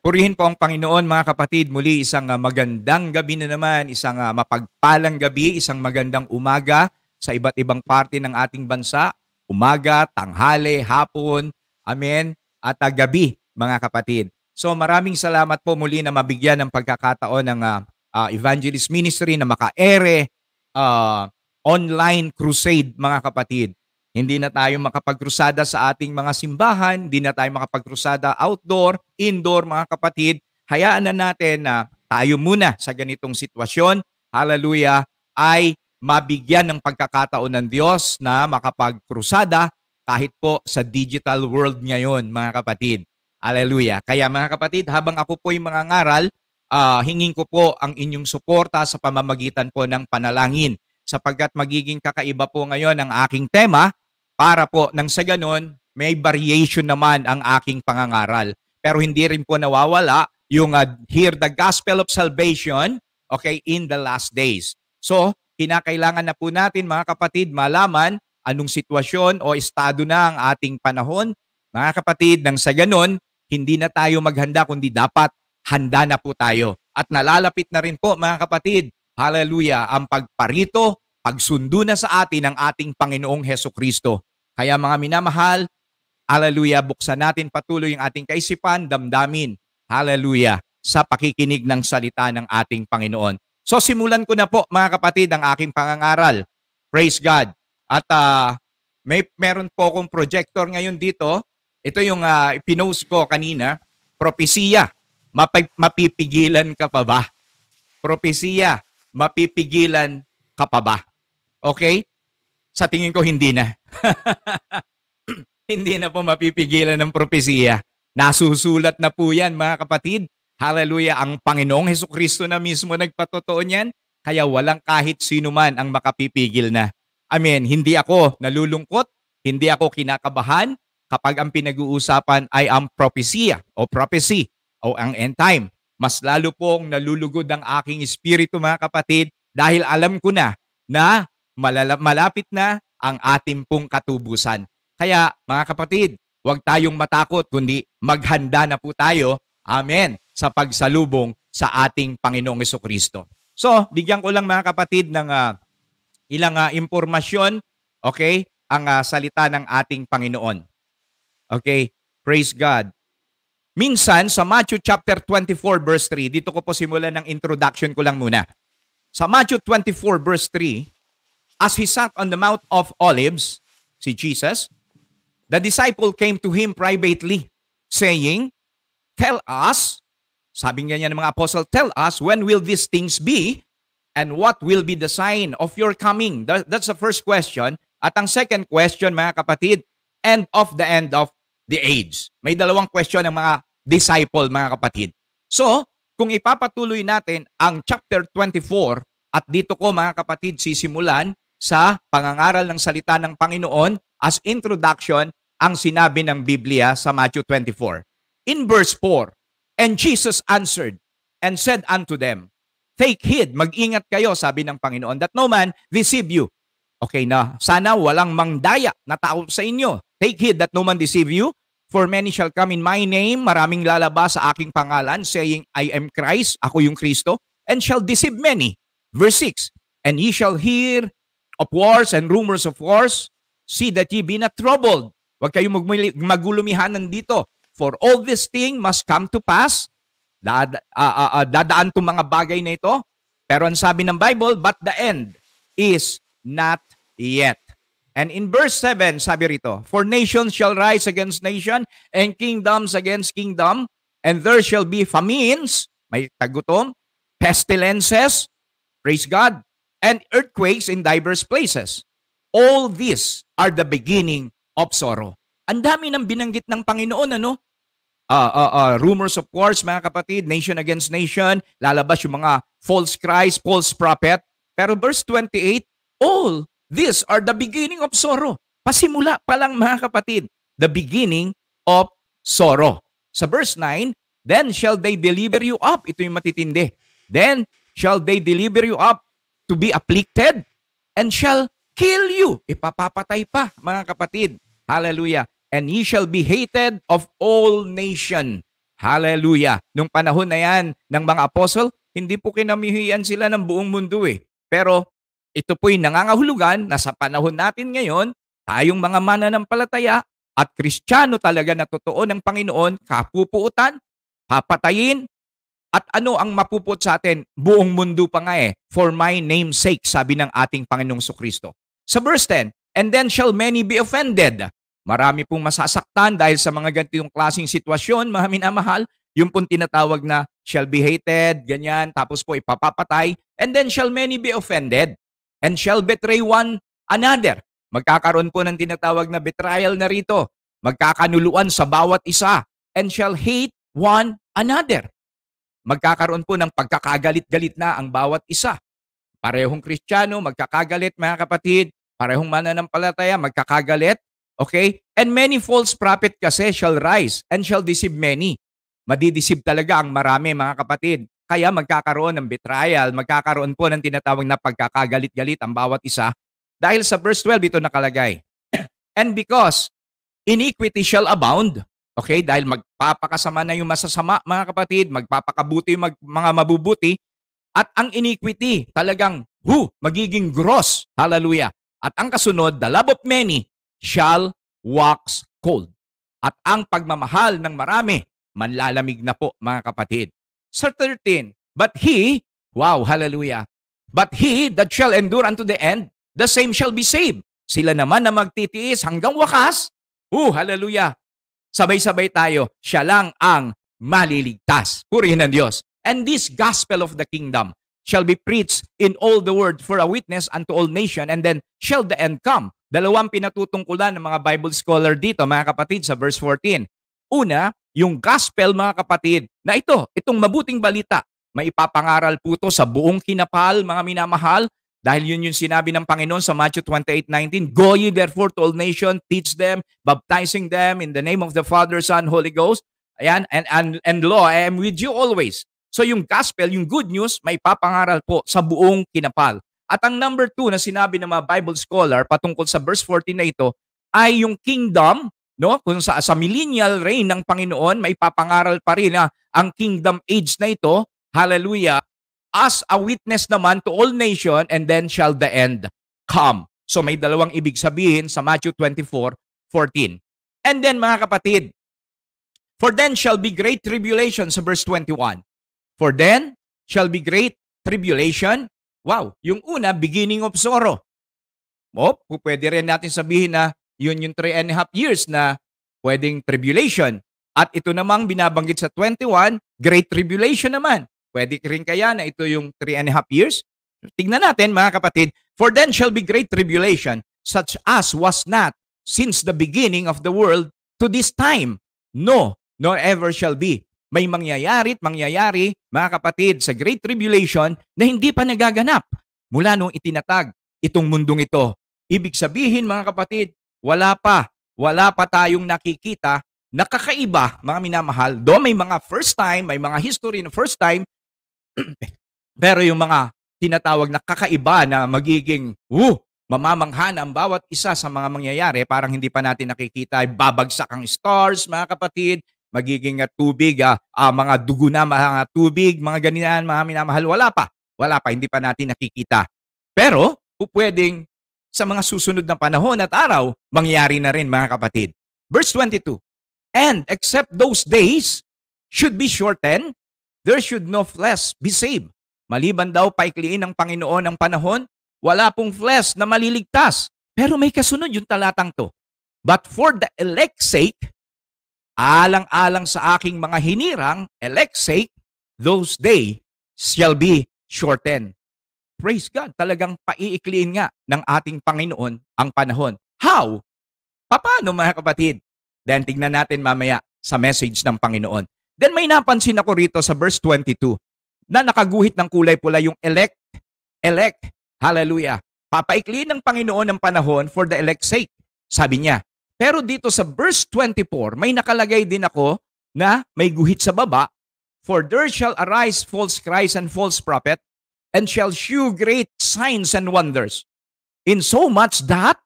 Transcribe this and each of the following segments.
Purihin po ang Panginoon mga kapatid. Muli isang magandang gabi na naman, isang mapagpalang gabi, isang magandang umaga sa iba't ibang parte ng ating bansa. Umaga, tanghali, hapon, amen, at gabi mga kapatid. So maraming salamat po muli na mabigyan ng pagkakataon ng Evangelist Ministry na maka-ere online crusade mga kapatid. Hindi na tayo makapagkrusada sa ating mga simbahan, hindi na tayo makapagkrusada outdoor, indoor mga kapatid. Hayaan na natin na tayo muna sa ganitong sitwasyon, hallelujah, ay mabigyan ng pagkakataon ng Diyos na makapagkrusada kahit po sa digital world ngayon mga kapatid. Hallelujah. Kaya mga kapatid, habang ako po'y mangangaral, hingin ko po ang inyong suporta sa pamamagitan po ng panalangin sapagkat magiging kakaiba po ngayon ang aking tema. Para po nang sa ganon, may variation naman ang aking pangangaral. Pero hindi rin po nawawala yung hear the gospel of salvation, okay, in the last days. So, kinakailangan na po natin mga kapatid malaman anong sitwasyon o estado na ang ating panahon. Mga kapatid, nang sa ganon, hindi na tayo maghanda kundi dapat handa na po tayo. At nalalapit na rin po mga kapatid, hallelujah, ang pagparito, pagsundo na sa atin ng ating Panginoong Hesukristo. Kaya mga minamahal, hallelujah, buksan natin patuloy ang ating kaisipan, damdamin, hallelujah, sa pakikinig ng salita ng ating Panginoon. So simulan ko na po mga kapatid ang aking pangangaral. Praise God. At meron po akong projector ngayon dito. Ito yung pinost ko kanina, propesiya. Mapipigilan ka pa ba? Propesiya, mapipigilan ka pa ba? Okay? Sa tingin ko, hindi na. Hindi na po mapipigilan ng propesiya. Nasusulat na po yan, mga kapatid. Hallelujah, ang Panginoong Hesukristo na mismo nagpatotoo niyan, kaya walang kahit sino man ang makapipigil na. Amen. Hindi ako nalulungkot, hindi ako kinakabahan kapag ang pinag-uusapan ay ang propesiya o prophecy o ang end time. Mas lalo pong nalulugod ang aking espiritu, mga kapatid, dahil alam ko na malapit na ang ating pong katubusan. Kaya mga kapatid, huwag tayong matakot kundi maghanda na po tayo, amen, sa pagsalubong sa ating Panginoong Hesukristo. So, bigyan ko lang mga kapatid ng ilang impormasyon, okay, ang salita ng ating Panginoon. Okay, praise God. Minsan, sa Matthew chapter 24 verse 3, dito ko po simulan ng introduction ko lang muna. Sa Matthew 24 verse 3, as he sat on the Mount of Olives, si Jesus, the disciple came to him privately, saying, tell us, sabi niya ng mga apostle, tell us, when will these things be, and what will be the sign of your coming? That's the first question. At ang second question, mga kapatid, end of the age. May dalawang question ng mga disciple, mga kapatid. So, kung ipapatuloy natin ang chapter 24, at dito ko, mga kapatid, sisimulan sa pangangaral ng salita ng Panginoon as introduction ang sinabi ng Biblia sa Matthew 24. In verse 4, and Jesus answered and said unto them, take heed, mag-ingat kayo, sabi ng Panginoon, that no man deceive you. Okay na, sana walang mangdaya na tao sa inyo. Take heed that no man deceive you, for many shall come in my name, maraming lalabas sa aking pangalan, saying, I am Christ, ako yung Kristo, and shall deceive many. Verse 6, and ye shall hear of wars and rumors of wars, see that ye be not troubled. Huwag kayong magulumihanan dito. For all this thing must come to pass. Dadaan itong mga bagay na ito. Pero ang sabi ng Bible, but the end is not yet. And in verse 7, sabi rito, for nations shall rise against nation, and kingdoms against kingdom, and there shall be famines, may tagutom, pestilences, praise God, and earthquakes in diverse places. All these are the beginning of sorrow. Ang dami ng binanggit ng Panginoon, ano? Rumors of wars, mga kapatid, nation against nation, lalabas yung mga false Christ, false prophet. Pero verse 28, all these are the beginning of sorrow. Pasimula pa lang, mga kapatid, the beginning of sorrow. Sa verse 9, then shall they deliver you up. Ito yung matitindi. Then shall they deliver you up to be afflicted, and shall kill you. Ipapapatay pa, mga kapatid. Hallelujah. And ye shall be hated of all nation. Hallelujah. Nung panahon na yan ng mga apostle, hindi po kinamihiyan sila ng buong mundo eh. Pero ito po'y nangangahulugan na sa panahon natin ngayon, tayong mga mananampalataya at Kristiyano talaga na totoo ng Panginoon, kapupuutan, papatayin, at ano ang mapuput sa atin? Buong mundo pa nga eh. For my name's sake, sabi ng ating Panginoong Sukristo. Sa verse 10, and then shall many be offended. Marami pong masasaktan dahil sa mga ganitong klaseng sitwasyon, mga minamahal, yung pong tinatawag na shall be hated, ganyan, tapos po ipapapatay, and then shall many be offended, and shall betray one another. Magkakaroon po ng tinatawag na betrayal na rito. Magkakanuluan sa bawat isa, and shall hate one another. Magkakaroon po ng pagkakagalit-galit na ang bawat isa. Parehong Kristiyano, magkakagalit mga kapatid. Parehong mananampalataya, magkakagalit. Okay? And many false prophet kasi shall rise and shall deceive many. Madideceive talaga ang marami mga kapatid. Kaya magkakaroon ng betrayal, magkakaroon po ng tinatawag na pagkakagalit-galit ang bawat isa. Dahil sa verse 12 ito nakalagay. And because iniquity shall abound. Okay? Dahil magpapakasama na yung masasama mga kapatid, magpapakabuti yung mga mabubuti, at ang iniquity talagang magiging gross. Hallelujah. At ang kasunod, the love of many shall wax cold. At ang pagmamahal ng marami, manlalamig na po mga kapatid. Sa 13, but he, hallelujah, but he that shall endure unto the end, the same shall be saved. Sila naman na magtitiis hanggang wakas, hallelujah, sabay-sabay tayo, siya lang ang maliligtas. Purihin ng Diyos. And this gospel of the kingdom shall be preached in all the world for a witness unto all nations, and then shall the end come. Dalawang pinatutungkulan ng mga Bible scholar dito, mga kapatid, sa verse 14. Una, yung gospel, mga kapatid, na itong mabuting balita, maipapangaral po ito sa buong kinapal, mga minamahal, dahil yun yung sinabi ng Panginoon sa Matthew 28:19, go ye therefore to all nations, teach them, baptizing them in the name of the Father, Son, Holy Ghost. Ayan, and lo, I am with you always. So yung gospel, yung good news, may papangaral po sa buong kinapal. At ang number 2 na sinabi ng mga Bible scholar patungkol sa verse 14 na ito ay yung kingdom, no? Kung sa millennial reign ng Panginoon, may papangaral pa rin na ang kingdom age na ito, hallelujah, as a witness naman to all nations, and then shall the end come. So may dalawang ibig sabihin sa Matthew 24:14. And then mga kapatid, for then shall be great tribulation sa verse 21. For then shall be great tribulation. Wow, yung una, beginning of sorrow. Pwede rin natin sabihin na yun yung 3.5 years na pwedeng tribulation. At ito namang binabanggit sa 21, great tribulation naman. Pwede rin kaya na ito yung 3.5 years? Tignan natin mga kapatid. For then shall be great tribulation, such as was not since the beginning of the world to this time. No, nor ever shall be. May mangyayari, mga kapatid, sa Great Tribulation na hindi pa nagaganap mula nung itinatag itong mundong ito. Ibig sabihin, mga kapatid, wala pa tayong nakikita na kakaiba, mga minamahal. Do may mga first time, may mga history na first time, pero yung mga tinatawag na kakaiba na magiging, mamamangha na ang bawat isa sa mga mangyayari, parang hindi pa natin nakikita, babagsak ang stars, mga kapatid, magiging tubig, mga dugo na mga tubig, mga ganyan, mga minamahal. Wala pa, hindi pa natin nakikita. Pero, pwedeng sa mga susunod na panahon at araw, mangyari na rin mga kapatid. Verse 22, and except those days should be shortened, there should no flesh be saved. Maliban daw paikliin ng Panginoon ang panahon, wala pong flesh na maliligtas. Pero may kasunod yung talatang to. But for the elect's sake, alang-alang sa aking mga hinirang, elect's sake, those days shall be shortened. Praise God, talagang paiikliin nga ng ating Panginoon ang panahon. How? Paano mga kapatid? Then tignan natin mamaya sa message ng Panginoon. Then may napansin ako rito sa verse 22 na nakaguhit ng kulay pula yung elect. Hallelujah. Papaikliin ng Panginoon ang panahon for the elect's sake. Sabi niya. Pero dito sa verse 24, may nakalagay din ako na may guhit sa baba, for there shall arise false Christ and false prophet, and shall shew great signs and wonders, in so much that,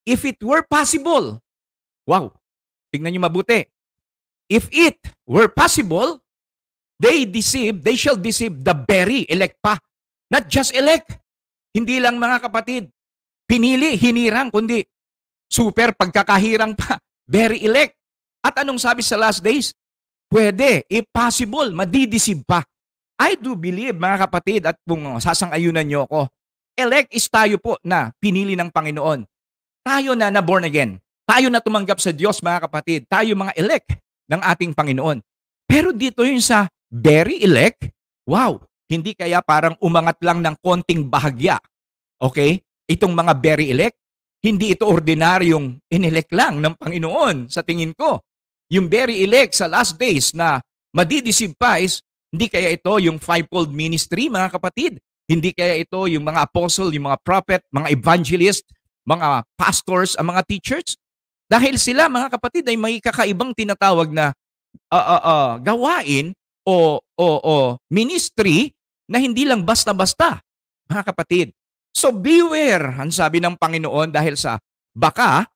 if it were possible, tignan niyo mabuti, If it were possible, they shall deceive the very elect pa. Not just elect. Hindi lang mga kapatid, pinili, hinirang, kundi super pagkakahirang pa. Very elect. At anong sabi sa last days? Pwede, if possible, madideceive pa. I do believe mga kapatid, at kung sasang-ayunan nyo ako, elect is tayo po na pinili ng Panginoon. Tayo na born again. Tayo na tumanggap sa Diyos mga kapatid. Tayo mga elect ng ating Panginoon. Pero dito yung sa very elect, wow, hindi kaya parang umangat lang ng konting bahagya. Okay? Itong mga very elect, hindi ito ordinaryong inelect lang ng Panginoon sa tingin ko. Yung very elect sa last days na madideceive pa is, hindi kaya ito yung fivefold ministry mga kapatid. Hindi kaya ito yung mga apostle, yung mga prophet, mga evangelist, mga pastors, ang mga teachers. Dahil sila mga kapatid ay may kakaibang tinatawag na gawain o ministry na hindi lang basta-basta mga kapatid. So beware, ang sabi ng Panginoon, dahil sa baka,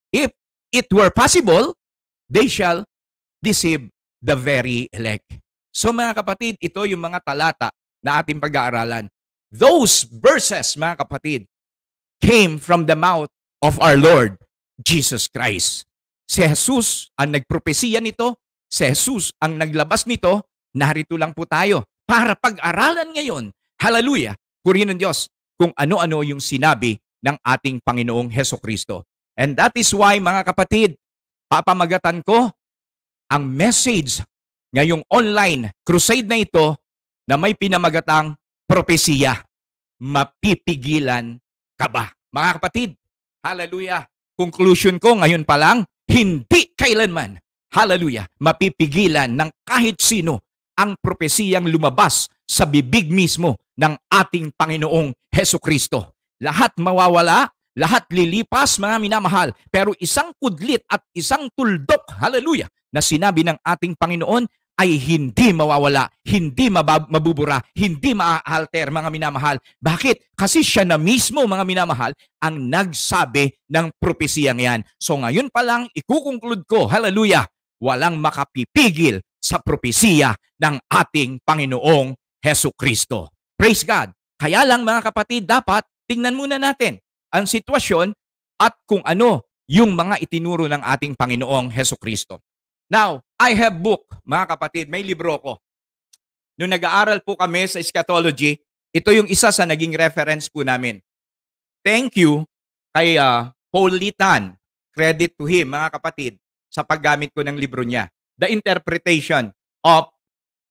if it were possible, they shall deceive the very elect. So mga kapatid, ito yung mga talata na ating pag-aaralan. Those verses, mga kapatid, came from the mouth of our Lord Jesus Christ. Si Jesus ang nagpropesiya nito, si Jesus ang naglabas nito, narito lang po tayo para pag-aralan ngayon, hallelujah, purihin ng Diyos, kung ano-ano yung sinabi ng ating Panginoong Hesukristo. And that is why, mga kapatid, papamagatan ko ang message ngayong online crusade na ito na may pinamagatang propesiya. Mapipigilan ka ba? Mga kapatid, hallelujah. Conclusion ko ngayon pa lang, hindi kailanman, hallelujah, mapipigilan ng kahit sino ang propesiyang lumabas sa bibig mismo ng ating Panginoong Hesukristo. Lahat mawawala, lahat lilipas, mga minamahal. Pero isang kudlit at isang tuldok, hallelujah, na sinabi ng ating Panginoon ay hindi mawawala, hindi mabubura, hindi ma-alter, mga minamahal. Bakit? Kasi siya na mismo, mga minamahal, ang nagsabi ng propesiyang yan. So ngayon pa lang, ikukonclude ko, hallelujah, walang makapipigil sa propesiya ng ating Panginoong Hesukristo. Praise God. Kaya lang mga kapatid, dapat tingnan muna natin ang sitwasyon at kung ano yung mga itinuro ng ating Panginoong Hesukristo. Now, I have book, mga kapatid, may libro ko. Nung nag-aaral po kami sa eschatology, ito yung isa sa naging reference po namin. Thank you kay Paul Litan. Credit to him, mga kapatid, sa paggamit ko ng libro niya. The Interpretation of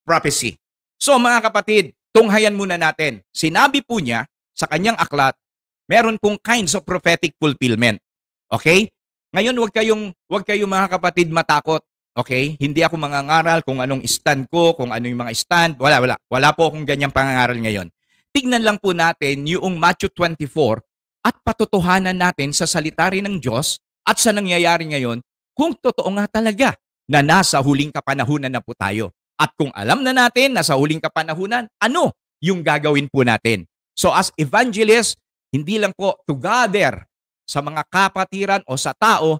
Prophecy. So mga kapatid, tunghayan muna natin. Sinabi po niya sa kanyang aklat, meron pong kinds of prophetic fulfillment. Okay? Ngayon, wag kayong mga kapatid matakot. Okay? Hindi ako mangangaral kung anong stand ko, kung ano yung mga stand. Wala. Wala po akong ganyang pangangaral ngayon. Tignan lang po natin yung Matthew 24 at patotohanan natin sa salita rin ng Diyos at sa nangyayari ngayon kung totoo nga talaga na nasa huling kapanahunan na po tayo. At kung alam na natin na sa huling kapanahunan, ano yung gagawin po natin? So as evangelists, hindi lang po to gather sa mga kapatiran o sa tao,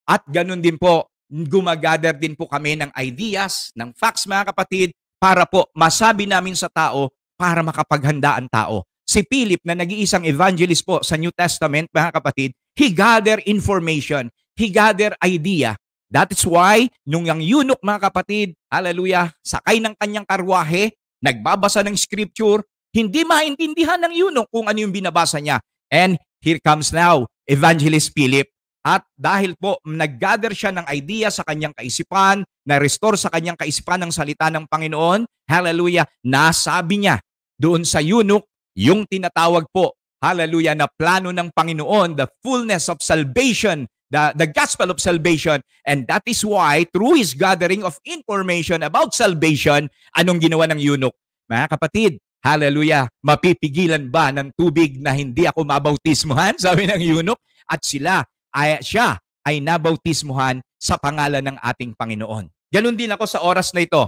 at ganun din po, gumagather din po kami ng ideas, ng facts, mga kapatid, para po masabi namin sa tao, para makapaghanda ang tao. Si Philip na nag-iisang evangelist po sa New Testament, mga kapatid, he gather information, he gather idea. That is why, nung yung eunuch, mga kapatid, hallelujah, sakay ng kanyang karwahe, nagbabasa ng scripture, hindi maintindihan ng eunuch kung ano yung binabasa niya. And here comes now, Evangelist Philip. At dahil po nag-gather siya ng idea sa kanyang kaisipan, na-restore sa kanyang kaisipan ng salita ng Panginoon, hallelujah, nasabi niya doon sa eunuch, yung tinatawag po, hallelujah, na plano ng Panginoon, the fullness of salvation, the gospel of salvation. And that is why, through his gathering of information about salvation, anong ginawa ng eunuch? Mga kapatid, hallelujah, mapipigilan ba ng tubig na hindi ako mabautismuhan? Sabi ng eunuch. At siya ay nabautismuhan sa pangalan ng ating Panginoon. Ganun din ako sa oras na ito.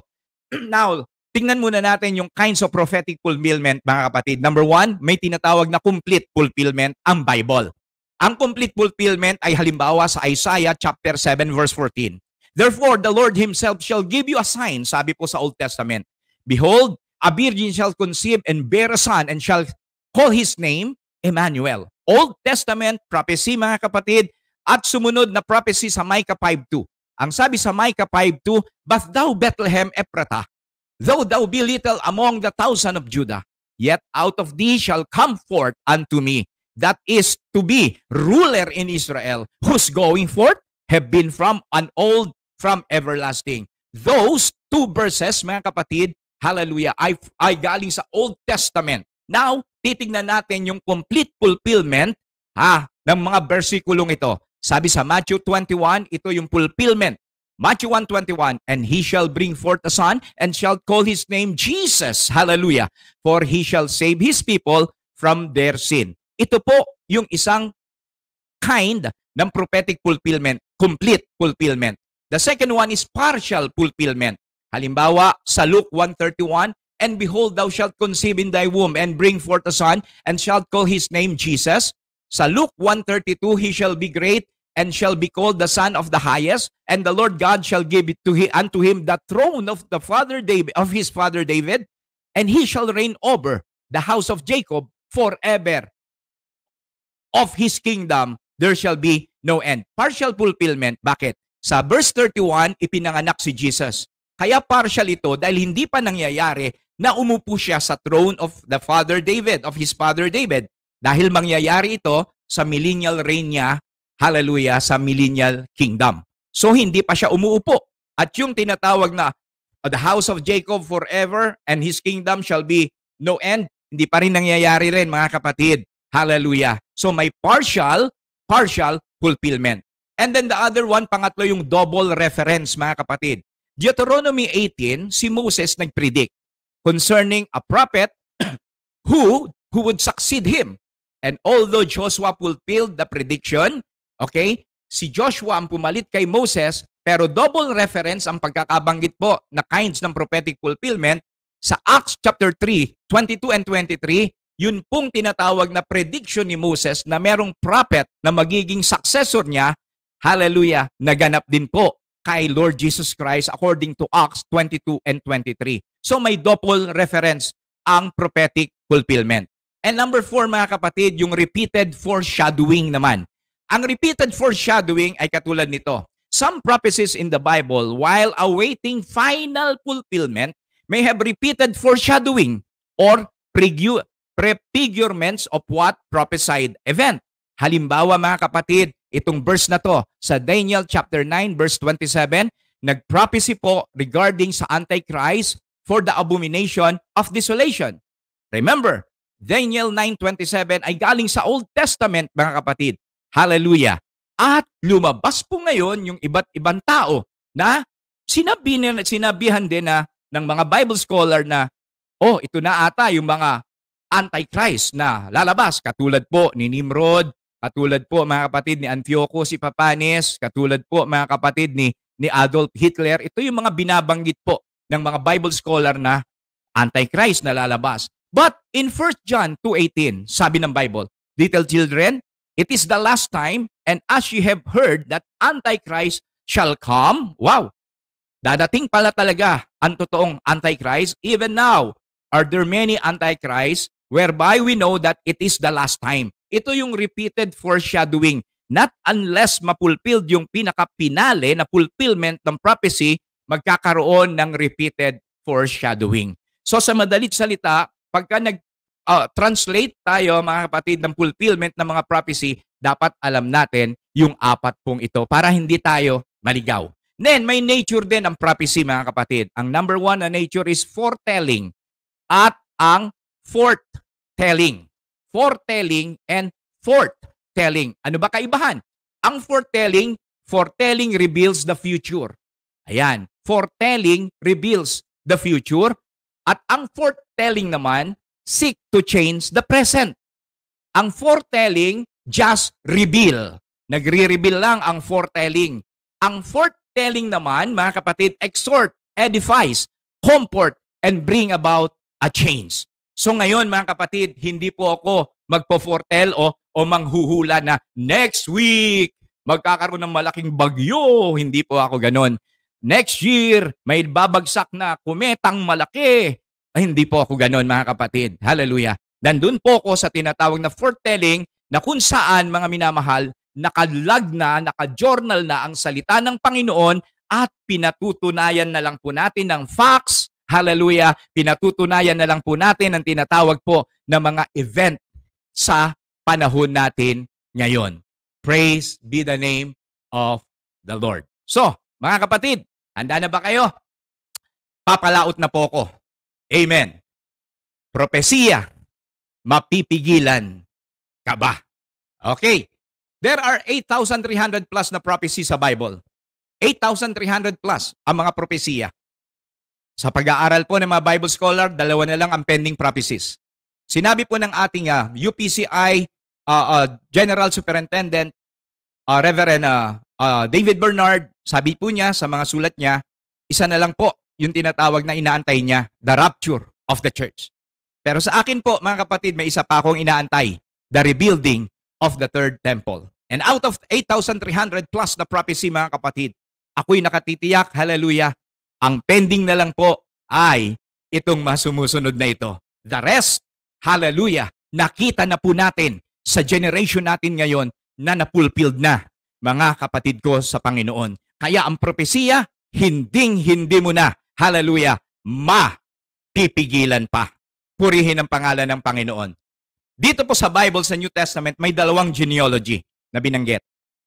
Now, tingnan muna natin yung kinds of prophetic fulfillment, mga kapatid. Number 1, may tinatawag na complete fulfillment, ang Bible. Ang complete fulfillment ay halimbawa sa Isaiah chapter 7 verse 14. Therefore, the Lord himself shall give you a sign, sabi po sa Old Testament. Behold, a virgin shall conceive and bear a son and shall call his name Emmanuel. Old Testament prophecy, mga kapatid, at sumunod na prophecy sa Micah 5:2. Ang sabi sa Micah 5:2, But thou, Bethlehem Ephratah, though thou be little among the 1,000 of Judah, yet out of thee shall come forth unto me, that is to be ruler in Israel, whose going forth have been from old, from everlasting. Those two verses, mga kapatid, hallelujah, ay galing sa Old Testament. Now, titignan natin yung complete fulfillment ng mga versikulong ito. Sabi sa Matthew 21, ito yung fulfillment. Matthew 1:21, and he shall bring forth a son, and shall call his name Jesus. Hallelujah. For he shall save his people from their sin. Ito po yung isang kind ng prophetic fulfillment, complete fulfillment. The second one is partial fulfillment. Halimbawa, sa Luke 1:31, and behold, thou shalt conceive in thy womb, and bring forth a son, and shalt call his name Jesus. Sa Luke 1:32, he shall be great, and shall be called the Son of the Highest, and the Lord God shall give it unto him the throne of his father David, and he shall reign over the house of Jacob forever. Of his kingdom there shall be no end. Partial fulfillment. Bakit? Sa verse 31, ipinanganak si Jesus. Kaya partial ito dahil hindi pa nangyayari na umupo siya sa throne of the father David, of his father David. Dahil mangyayari ito sa millennial reign niya, hallelujah, sa millennial kingdom. So hindi pa siya umuupo. At yung tinatawag na the house of Jacob forever and his kingdom shall be no end, hindi pa rin nangyayari rin, mga kapatid. Hallelujah. So may partial fulfillment. And then the other one, pangatlo, yung double reference, mga kapatid. Deuteronomy 18, si Moses nag-predict concerning a prophet who would succeed him. And although Joshua fulfilled the prediction, okay, si Joshua ang pumalit kay Moses, pero double reference ang pagkakabanggit po na kinds ng prophetic fulfillment sa Acts chapter 3, 22 and 23, yun pong tinatawag na prediction ni Moses na merong prophet na magiging successor niya, hallelujah, naganap din po kay Lord Jesus Christ according to Acts 22 and 23. So may double reference ang prophetic fulfillment. And number 4, mga kapatid, yung repeated foreshadowing naman. Ang repeated foreshadowing ay katulad nito. Some prophecies in the Bible, while awaiting final fulfillment, may have repeated foreshadowing or prefigurements of what prophesied event. Halimbawa, mga kapatid, itong verse na to sa Daniel chapter 9 verse 27, nagprophecy po regarding sa Antichrist for the abomination of desolation. Remember, Daniel 9:27 ay galing sa Old Testament, mga kapatid. Hallelujah. At lumabas po ngayon yung iba't ibang tao na sinabihan din na ng mga Bible scholar na, oh, ito na ata yung mga Antichrist na lalabas. Katulad po ni Nimrod, katulad po, mga kapatid, ni Antiochus Epiphanes, katulad po, mga kapatid, ni Adolf Hitler. Ito yung mga binabanggit po ng mga Bible scholar na Antichrist na lalabas. But in 1 John 2:18, sabi ng Bible, little children, it is the last time, and as you have heard that Antichrist shall come, wow, dadating pala talaga ang totoong Antichrist. Even now, are there many Antichrists, whereby we know that it is the last time. Ito yung repeated foreshadowing. Not unless mapulfilled yung pinaka-pinale na fulfillment ng prophecy, magkakaroon ng repeated foreshadowing. So sa madalit salita, pagka nag-translate tayo, mga kapatid, ng fulfillment ng mga prophecy, dapat alam natin yung apat pong ito para hindi tayo maligaw. Then, may nature din ang prophecy, mga kapatid. Ang number 1 na nature is foretelling at ang forthtelling. Foretelling and forthtelling. Ano ba kaibahan? Ang foretelling reveals the future. Ayan, foretelling reveals the future. At ang forthtelling naman, seek to change the present. Ang foretelling, just reveal. Nagre-reveal lang ang foretelling. Ang forthtelling naman, mga kapatid, exhort, edifies, comfort, and bring about a change. So ngayon, mga kapatid, hindi po ako magpo-foretell o manghuhula na next week, magkakaroon ng malaking bagyo. Hindi po ako ganon. Next year, may babagsak na kumetang malaki. Ay, hindi po ako ganon, mga kapatid. Hallelujah. Nandun po ako sa tinatawag na foretelling na kung saan, mga minamahal, nakalag na, naka-journal na ang salita ng Panginoon at pinatutunayan na lang po natin ng facts. Hallelujah. Pinatutunayan na lang po natin ang tinatawag po na mga event sa panahon natin ngayon. Praise be the name of the Lord. So, mga kapatid, handa na ba kayo? Papalaot na po ako. Amen. Propesiya, mapipigilan ka ba? Okay. There are 8,300 plus na prophecy sa Bible. 8,300 plus ang mga propesiya. Sa pag-aaral po ng mga Bible scholar, 2 na lang ang pending prophecies. Sinabi po ng ating UPCI General Superintendent, Reverend David Bernard, sabi po niya sa mga sulat niya, isa na lang po yung tinatawag na inaantay niya, the rapture of the church. Pero sa akin po, mga kapatid, may isa pa akong inaantay, the rebuilding of the third temple. And out of 8,300 plus na prophecy, mga kapatid, ako'y nakatitiyak, hallelujah, ang pending na lang po ay itong masumusunod na ito. The rest, hallelujah, nakita na po natin sa generation natin ngayon na napulfilled na, mga kapatid ko sa Panginoon. Kaya ang propesiya, hindi mo na, hallelujah, mapipigilan pa. Purihin ang pangalan ng Panginoon. Dito po sa Bible, sa New Testament, may dalawang genealogy na binanggit.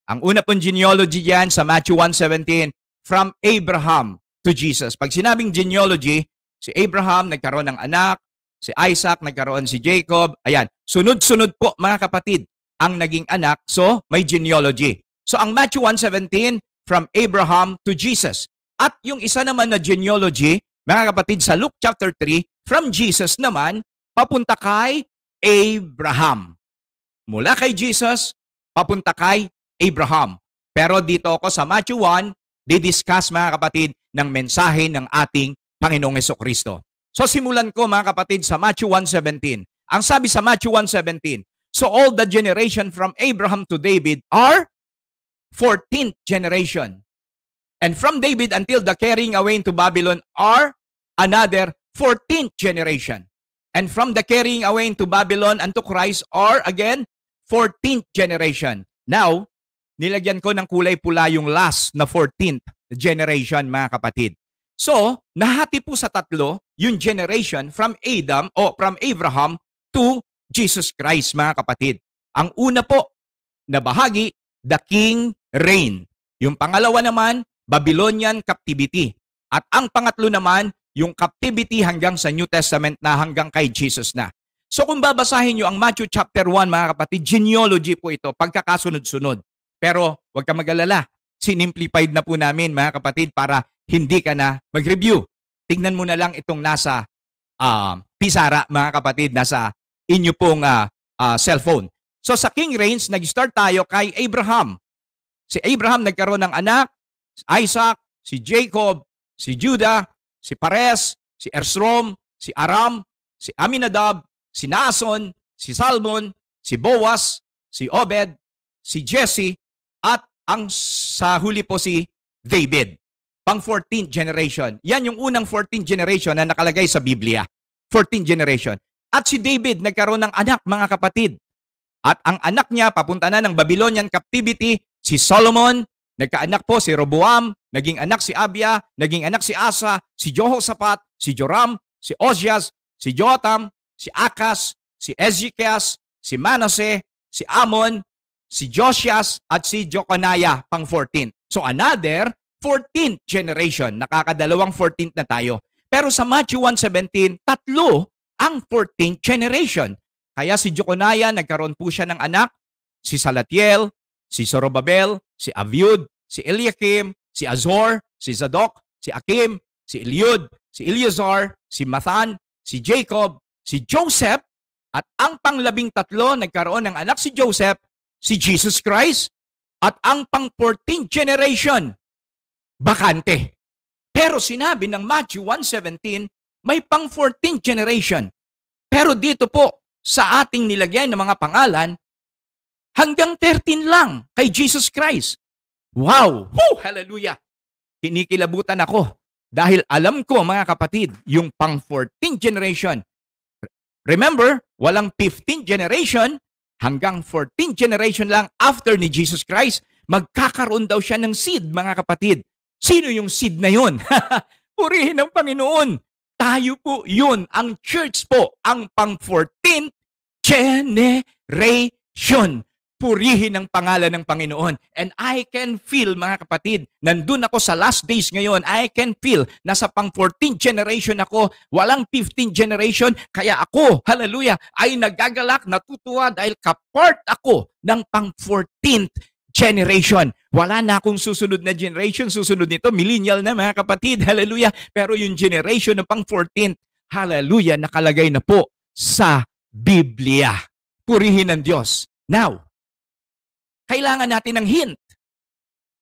Ang una pong genealogy diyan sa Matthew 1:17, from Abraham to Jesus. Pag sinabing genealogy, si Abraham nagkaroon ng anak, si Isaac nagkaroon si Jacob. Ayan, sunod-sunod po mga kapatid ang naging anak. So, may genealogy. So, ang Matthew 1:17, from Abraham to Jesus. At yung isa naman na genealogy, mga kapatid, sa Luke chapter 3, from Jesus naman, papunta kay Abraham. Mula kay Jesus, papunta kay Abraham. Pero dito ako sa Matthew 1, didiscuss mga kapatid ng mensahe ng ating Panginoong Hesukristo. So simulan ko mga kapatid sa Matthew 1:17. Ang sabi sa Matthew 1:17, so all the generation from Abraham to David are 14th generation. And from David until the carrying away into Babylon are another 14th generation. And from the carrying away into Babylon unto Christ are again 14th generation. Now, nilagyan ko ng kulay pula yung last na 14th generation, mga kapatid. So, nahati po sa tatlo yung generation from Adam o from Abraham to Jesus Christ, mga kapatid. Ang una po na bahagi, the king reign. Yung pangalawa naman, Babylonian captivity. At ang pangatlo naman, yung captivity hanggang sa New Testament na hanggang kay Jesus na. So kung babasahin nyo ang Matthew chapter 1, mga kapatid, genealogy po ito, pagkakasunod-sunod. Pero huwag ka mag-alala, sinimplified na po namin, mga kapatid, para hindi ka na mag-review. Tingnan mo na lang itong nasa pisara, mga kapatid, nasa inyo pong cellphone. So sa king reigns, nag-start tayo kay Abraham. Si Abraham nagkaroon ng anak, Isaac, si Jacob, si Judah, si Perez, si Esrom, si Aram, si Aminadab, si Naason, si Salmon, si Boaz, si Obed, si Jesse, at ang sa huli po si David. Pang 14th generation. Yan yung unang 14th generation na nakalagay sa Biblia. 14th generation. At si David nagkaroon ng anak, mga kapatid. At ang anak niya papunta na ng Babylonian captivity, si Solomon, nagkaanak po si Roboam, naging anak si Abia, naging anak si Asa, si Jehoshaphat, si Joram, si Ozias, si Jotham, si Akas, si Ezekias, si Manasseh, si Amon, si Josias, at si Jeconiah, pang 14th. So another 14th generation. Nakakadalawang 14th na tayo. Pero sa Matthew 1:17, tatlo ang 14th generation. Kaya si Jeconiah, nagkaroon po siya ng anak, si Salatiel, si Zorobabel, si Abiud, si Eliakim, si Azor, si Zadok, si Akim, si Eliud, si Eleazar, si Mathan, si Jacob, si Joseph, at ang pang-13 nagkaroon ng anak si Joseph, si Jesus Christ, at ang pang-14th generation, bakante. Pero sinabi ng Matthew 1:17, may pang-14th generation. Pero dito po, sa ating nilagyan ng mga pangalan, hanggang 13 lang kay Jesus Christ. Wow! Woo! Hallelujah! Kinikilabutan ako dahil alam ko, mga kapatid, yung pang 14th generation. Remember, walang 15th generation, hanggang 14th generation lang after ni Jesus Christ, magkakaroon daw siya ng seed, mga kapatid. Sino yung seed na yun? Purihin ng Panginoon. Tayo po yun. Ang church po, ang pang 14th generation. Purihin ang pangalan ng Panginoon. And I can feel, mga kapatid, nandun ako sa last days ngayon, I can feel, nasa pang 14th generation ako, walang 15th generation, kaya ako, hallelujah, ay nagagalak, natutuwa dahil kapart ako ng pang 14th generation. Wala na akong susunod na generation, susunod nito, millennial na, mga kapatid, hallelujah, pero yung generation ng pang 14th, hallelujah, nakalagay na po sa Biblia. Purihin ng Diyos. Now, kailangan natin ng hint.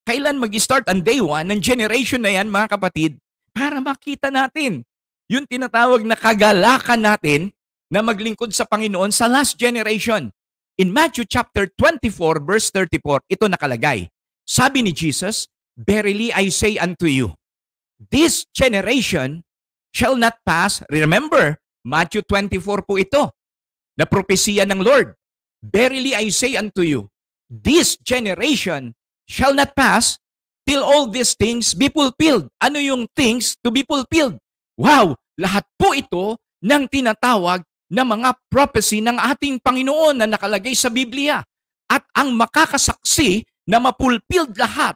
Kailan mag-start ang day 1 ng generation na yan, mga kapatid, para makita natin yung tinatawag na kagalakan natin na maglingkod sa Panginoon sa last generation. In Matthew chapter 24, verse 34, ito nakalagay. Sabi ni Jesus, "Verily I say unto you, this generation shall not pass." Remember, Matthew 24 po ito, na propesiya ng Lord. "Verily I say unto you, this generation shall not pass till all these things be fulfilled." Ano yung things to be fulfilled? Wow! Lahat po ito ng tinatawag na mga prophecy ng ating Panginoon na nakalagay sa Biblia. At ang makakasaksi na mapulfilled lahat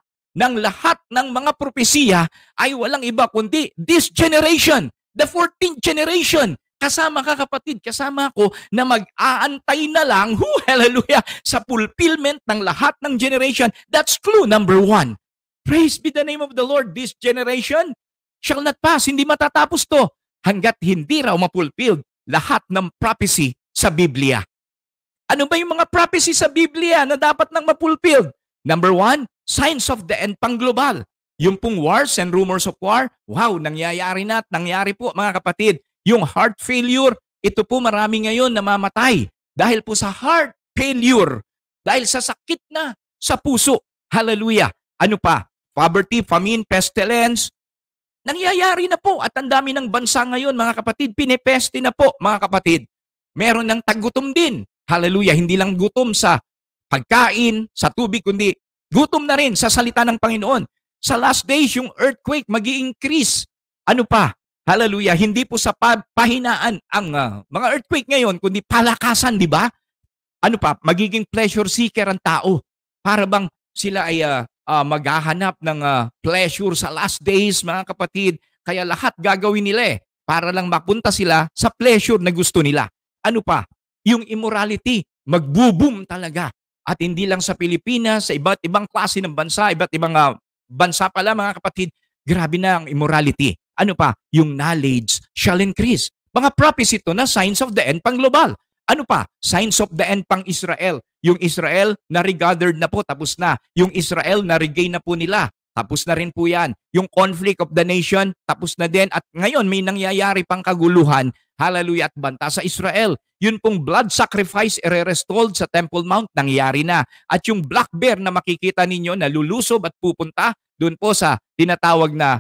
ng mga propesiya ay walang iba kundi this generation, the 14th generation. Kasama ka, kapatid, kasama ako na mag-aantay na lang, hallelujah, sa fulfillment ng lahat ng generation. That's clue number 1. Praise be the name of the Lord. This generation shall not pass. Hindi matatapos to hanggat hindi raw mapulfilled lahat ng prophecy sa Biblia. Ano ba yung mga prophecy sa Biblia na dapat nang mapulfilled? Number 1, signs of the end pang global. Yung pong wars and rumors of war, wow, nangyayari na at nangyari po, mga kapatid. Yung heart failure, ito po marami ngayon namamatay dahil po sa heart failure, dahil sa sakit na sa puso. Hallelujah. Ano pa? Poverty, famine, pestilence. Nangyayari na po at ang dami ng bansa ngayon, mga kapatid, pinepeste na po, mga kapatid. Meron ng tagutom din. Hallelujah. Hindi lang gutom sa pagkain, sa tubig, kundi gutom na rin sa salita ng Panginoon. Sa last days, yung earthquake mag-i-increase. Ano pa? Hallelujah. Hindi po sa pahinaan ang mga earthquake ngayon, kundi palakasan, di ba? Ano pa? Magiging pleasure seeker ang tao. Para bang sila ay maghahanap ng pleasure sa last days, mga kapatid. Kaya lahat gagawin nila para lang mapunta sila sa pleasure na gusto nila. Ano pa? Yung immorality, magbo-boom talaga. At hindi lang sa Pilipinas, sa iba't ibang klase ng bansa, iba't ibang bansa pala, mga kapatid, grabe na ang immorality. Ano pa? Yung knowledge shall increase. Mga prophecy ito na signs of the end pang global. Ano pa? Signs of the end pang Israel. Yung Israel na regathered na po, tapos na. Yung Israel na regain na po nila. Tapos na rin po yan. Yung conflict of the nation, tapos na din. At ngayon may nangyayari pang kaguluhan, hallelujah, at banta sa Israel. Yun pong blood sacrifice ire-restored sa Temple Mount, nangyayari na. At yung black bear na makikita ninyo na lulusob at pupunta doon po sa tinatawag na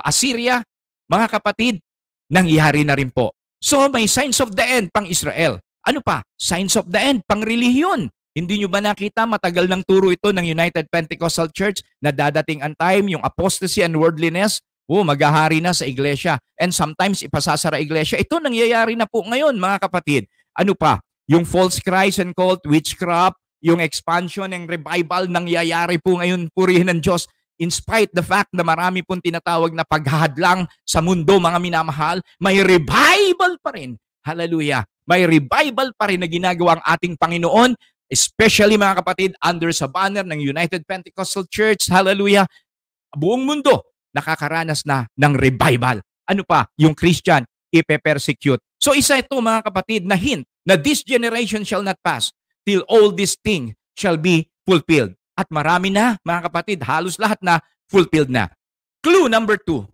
Assyria, mga kapatid, nangyari na rin po. So may signs of the end pang Israel. Ano pa? Signs of the end pang relihiyon. Hindi nyo ba nakita, matagal ng turo ito ng United Pentecostal Church na dadating ang time, yung apostasy and worldliness, maghahari na sa iglesia. And sometimes ipasasara iglesia. Ito nangyayari na po ngayon, mga kapatid. Ano pa? Yung false Christ and cult, witchcraft, yung expansion and revival nangyayari po ngayon, purihin ng Diyos. In spite the fact na marami pong tinatawag na paghahadlang sa mundo, mga minamahal, may revival pa rin. Hallelujah. May revival pa rin na ginagawa ang ating Panginoon, especially, mga kapatid, under sa banner ng United Pentecostal Church. Hallelujah. Buong mundo nakakaranas na ng revival. Ano pa? Yung Christian, ipe-persecute. So isa ito, mga kapatid, na hint na this generation shall not pass till all these things shall be fulfilled. At marami na, mga kapatid, halos lahat na fulfilled na. Clue number 2.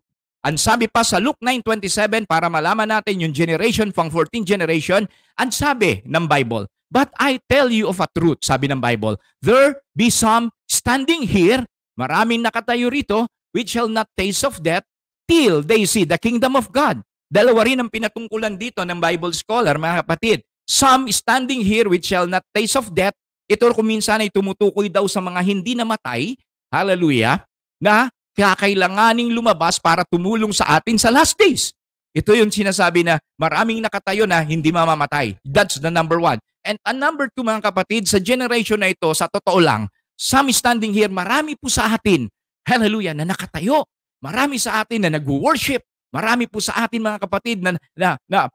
Ang sabi pa sa Luke 9:27, para malaman natin yung generation pang 14th generation, ang sabi ng Bible, But I tell you of a truth, sabi ng Bible, there be some standing here, maraming nakatayo rito, which shall not taste of death till they see the kingdom of God. Dalawa rin ang pinatungkulan dito ng Bible scholar, mga kapatid. Some standing here which shall not taste of death. Ito kung minsan ay tumutukoy daw sa mga hindi namatay, hallelujah, na kakailanganing lumabas para tumulong sa atin sa last days. Ito yung sinasabi na maraming nakatayo na hindi mamamatay. That's the number one. And number two, mga kapatid, sa generation na ito, sa totoo lang, some standing here, marami po sa atin, hallelujah, na nakatayo. Marami sa atin na nag-worship. Marami po sa atin, mga kapatid, na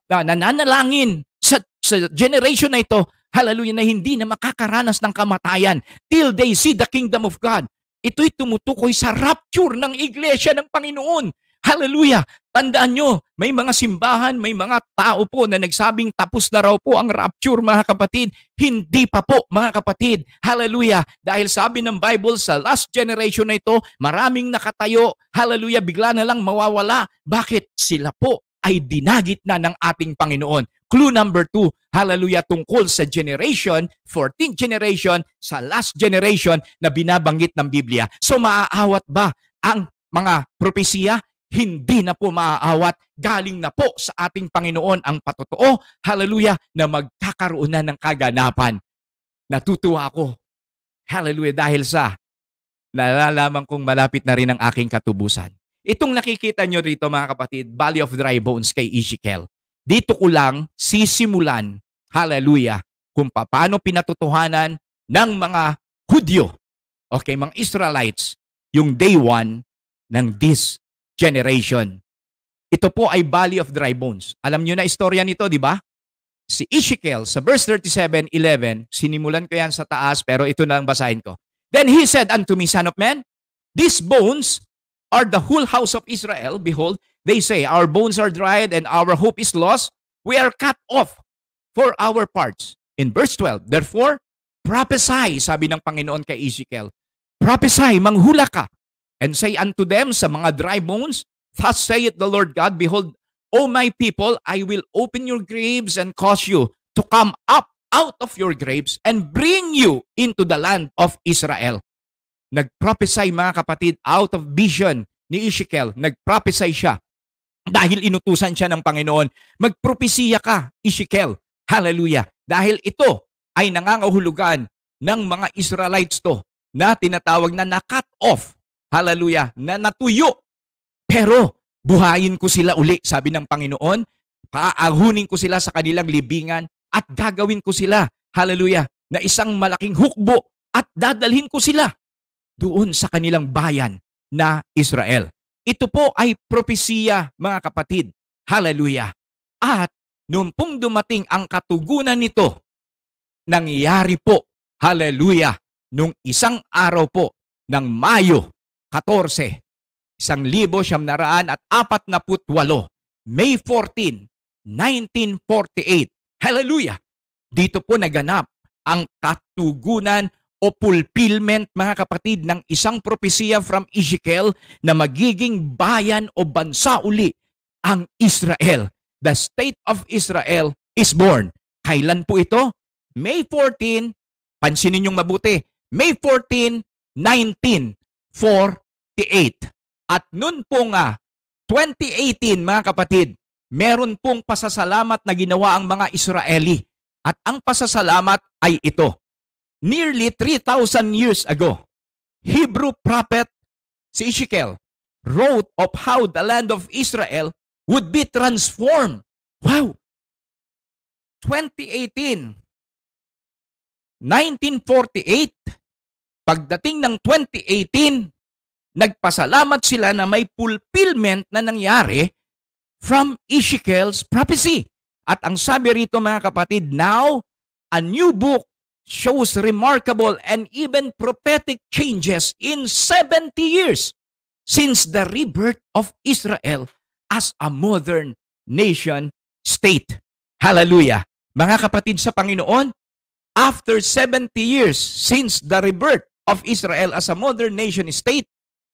nananalangin sa generation na ito, hallelujah, na hindi na makakaranas ng kamatayan till they see the kingdom of God. Ito'y tumutukoy sa rapture ng iglesia ng Panginoon. Hallelujah! Tandaan nyo, may mga simbahan, may mga tao po na nagsabing tapos na raw po ang rapture, mga kapatid. Hindi pa po, mga kapatid. Hallelujah! Dahil sabi ng Bible, sa last generation na ito, maraming nakatayo. Hallelujah! Bigla na lang mawawala. Bakit? Sila po ay dinagit na ng ating Panginoon. Clue number 2, hallelujah, tungkol sa generation, 14th generation, sa last generation na binabanggit ng Biblia. So maaawat ba ang mga propesiya? Hindi na po maaawat. Galing na po sa ating Panginoon ang patotoo, hallelujah, na magkakaroon na ng kaganapan. Natutuwa ako, hallelujah, dahil sa nalalaman kong malapit na rin ang aking katubusan. Itong nakikita nyo rito, mga kapatid, Valley of Dry Bones kay Ezekiel. Dito ko lang sisimulan, hallelujah, kung paano pinatutuhanan ng mga Hudyo, okay, mga Israelites, yung day 1 ng this generation. Ito po ay Valley of Dry Bones. Alam nyo na istorya nito, di ba? Si Ezekiel, sa verse 37:11, sinimulan ko yan sa taas, pero ito na ang basahin ko. Then he said unto me, Son of man, these bones are the whole house of Israel. Behold, they say, our bones are dried and our hope is lost. We are cut off for our parts. In verse 12, therefore, prophesy, sabi ng Panginoon kay Ezekiel, prophesy, manghula ka, and say unto them, sa mga dry bones, thus saith the Lord God, behold, O my people, I will open your graves and cause you to come up out of your graves and bring you into the land of Israel. Nag-prophesy, mga kapatid, out of vision ni Ezekiel. Nag-prophesy siya dahil inutusan siya ng Panginoon. Magpropesiya ka, Ezekiel. Hallelujah. Dahil ito ay nangangahulugan ng mga Israelites to na tinatawag na na-cut off. Hallelujah. Na natuyo. Pero buhayin ko sila uli, sabi ng Panginoon. Paahunin ko sila sa kanilang libingan at gagawin ko sila, hallelujah, na isang malaking hukbo at dadalhin ko sila doon sa kanilang bayan na Israel. Ito po ay propesiya, mga kapatid. Hallelujah. At nung pong dumating ang katugunan nito, nangyari po, hallelujah, nung isang araw po ng Mayo 14, 1948, May 14, 1948. Hallelujah! Dito po naganap ang katugunan o fulfillment, mga kapatid, ng isang propesiya from Ezekiel na magiging bayan o bansa uli ang Israel. The state of Israel is born. Kailan po ito? May 14, pansinin niyong mabuti, May 14, 1948. At noon po nga, 2018, mga kapatid, meron pong pasasalamat na ginawa ang mga Israeli. At ang pasasalamat ay ito. Nearly 3,000 years ago, Hebrew prophet si Ezekiel wrote of how the land of Israel would be transformed. Wow! 2018, 1948, pagdating ng 2018, nagpasalamat sila na may fulfillment na nangyari from Ezekiel's prophecy. At ang sabi rito, mga kapatid, now a new book shows remarkable and even prophetic changes in 70 years since the rebirth of Israel as a modern nation state. Hallelujah! Mga kapatid sa Panginoon, after 70 years since the rebirth of Israel as a modern nation state,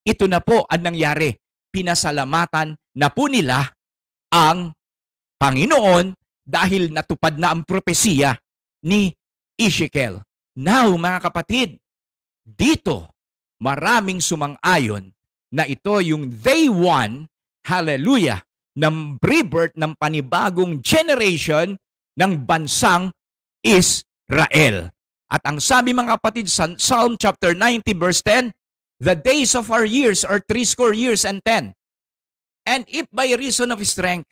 ito na po ang nangyari. Pinasalamatan na po nila ang Panginoon dahil natupad na ang propesiya ni shekel. Now, mga kapatid, dito, maraming sumang-ayon na ito yung day one, hallelujah, ng rebirth ng panibagong generation ng bansang Israel. At ang sabi mga kapatid sa Psalm chapter 90 verse 10, the days of our years are 80 years and 10. And if by reason of strength,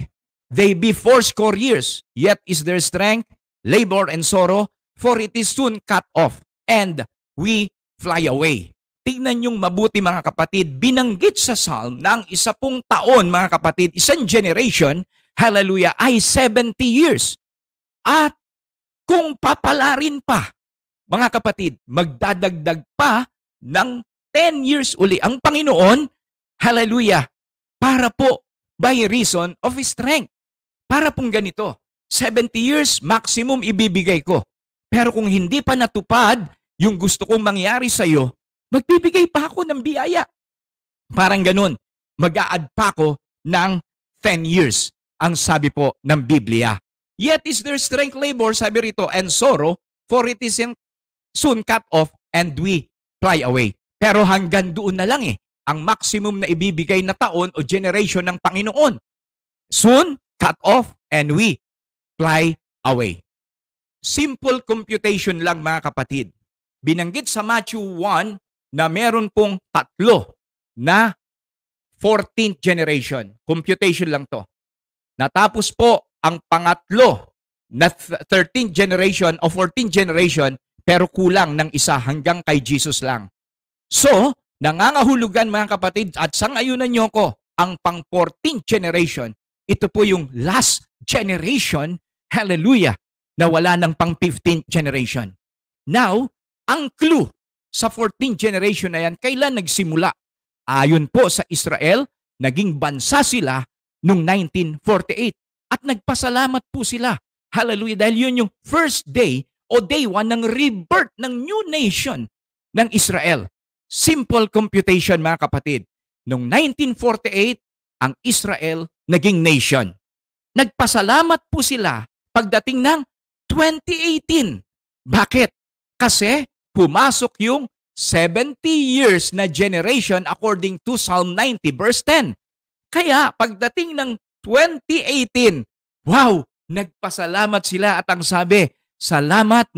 they be 80 years, yet is their strength, labor, and sorrow, for it is soon cut off, and we fly away. Tingnan niyong mabuti mga kapatid, binanggit sa Psalm na ang 10 taon mga kapatid, isang generation, hallelujah, ay 70 years. At kung papalarin pa, mga kapatid, magdadagdag pa ng 10 years uli ang Panginoon, hallelujah, para po by reason of strength. Para pong ganito, 70 years maximum ibibigay ko. Pero kung hindi pa natupad yung gusto kong mangyari sa iyo, magbibigay pa ako ng biyaya. Parang ganun, mag-a-add pa ako ng 10 years, ang sabi po ng Biblia. Yet is their strength, labor, sabi rito, and sorrow, for it is soon cut off, and we fly away. Pero hanggang doon na lang ang maximum na ibibigay na taon o generation ng Panginoon. Soon, cut off, and we fly away. Simple computation lang mga kapatid. Binanggit sa Matthew 1 na meron pong 3 na 14th generation. Computation lang to. Natapos po ang pangatlo na 13th generation o 14th generation pero kulang ng isa hanggang kay Jesus lang. So, nangangahulugan mga kapatid at sangayunan niyo ko ang pang 14th generation. Ito po yung last generation, hallelujah, na wala ng pang 15th generation. Now, ang clue sa 14th generation na yan, kailan nagsimula? Ayon po sa Israel, naging bansa sila noong 1948. At nagpasalamat po sila. Hallelujah. Dahil yun yung first day o day 1 ng rebirth ng new nation ng Israel. Simple computation mga kapatid. Noong 1948, ang Israel naging nation. Nagpasalamat po sila pagdating ng 2018. Bakit? Kasi pumasok yung 70 years na generation according to Psalm 90 verse 10. Kaya pagdating ng 2018, wow, nagpasalamat sila at ang sabi, salamat,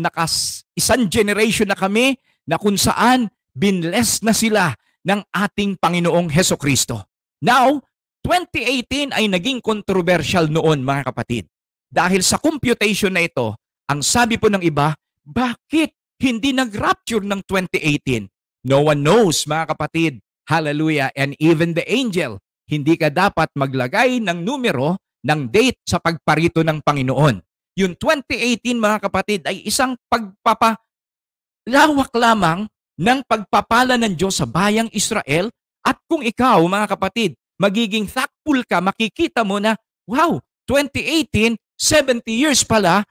isang generation na kami na kung saan binless na sila ng ating Panginoong Hesukristo. Now, 2018 ay naging controversial noon mga kapatid. Dahil sa computation na ito, ang sabi po ng iba, bakit hindi nag-rapture ng 2018? No one knows mga kapatid. Hallelujah. And even the angel, hindi ka dapat maglagay ng numero ng date sa pagparito ng Panginoon. Yung 2018 mga kapatid ay isang pagpapalawak lamang ng pagpapala ng Diyos sa bayang Israel. At kung ikaw mga kapatid, magiging thankful ka, makikita mo na, wow, 2018, 70 years pala,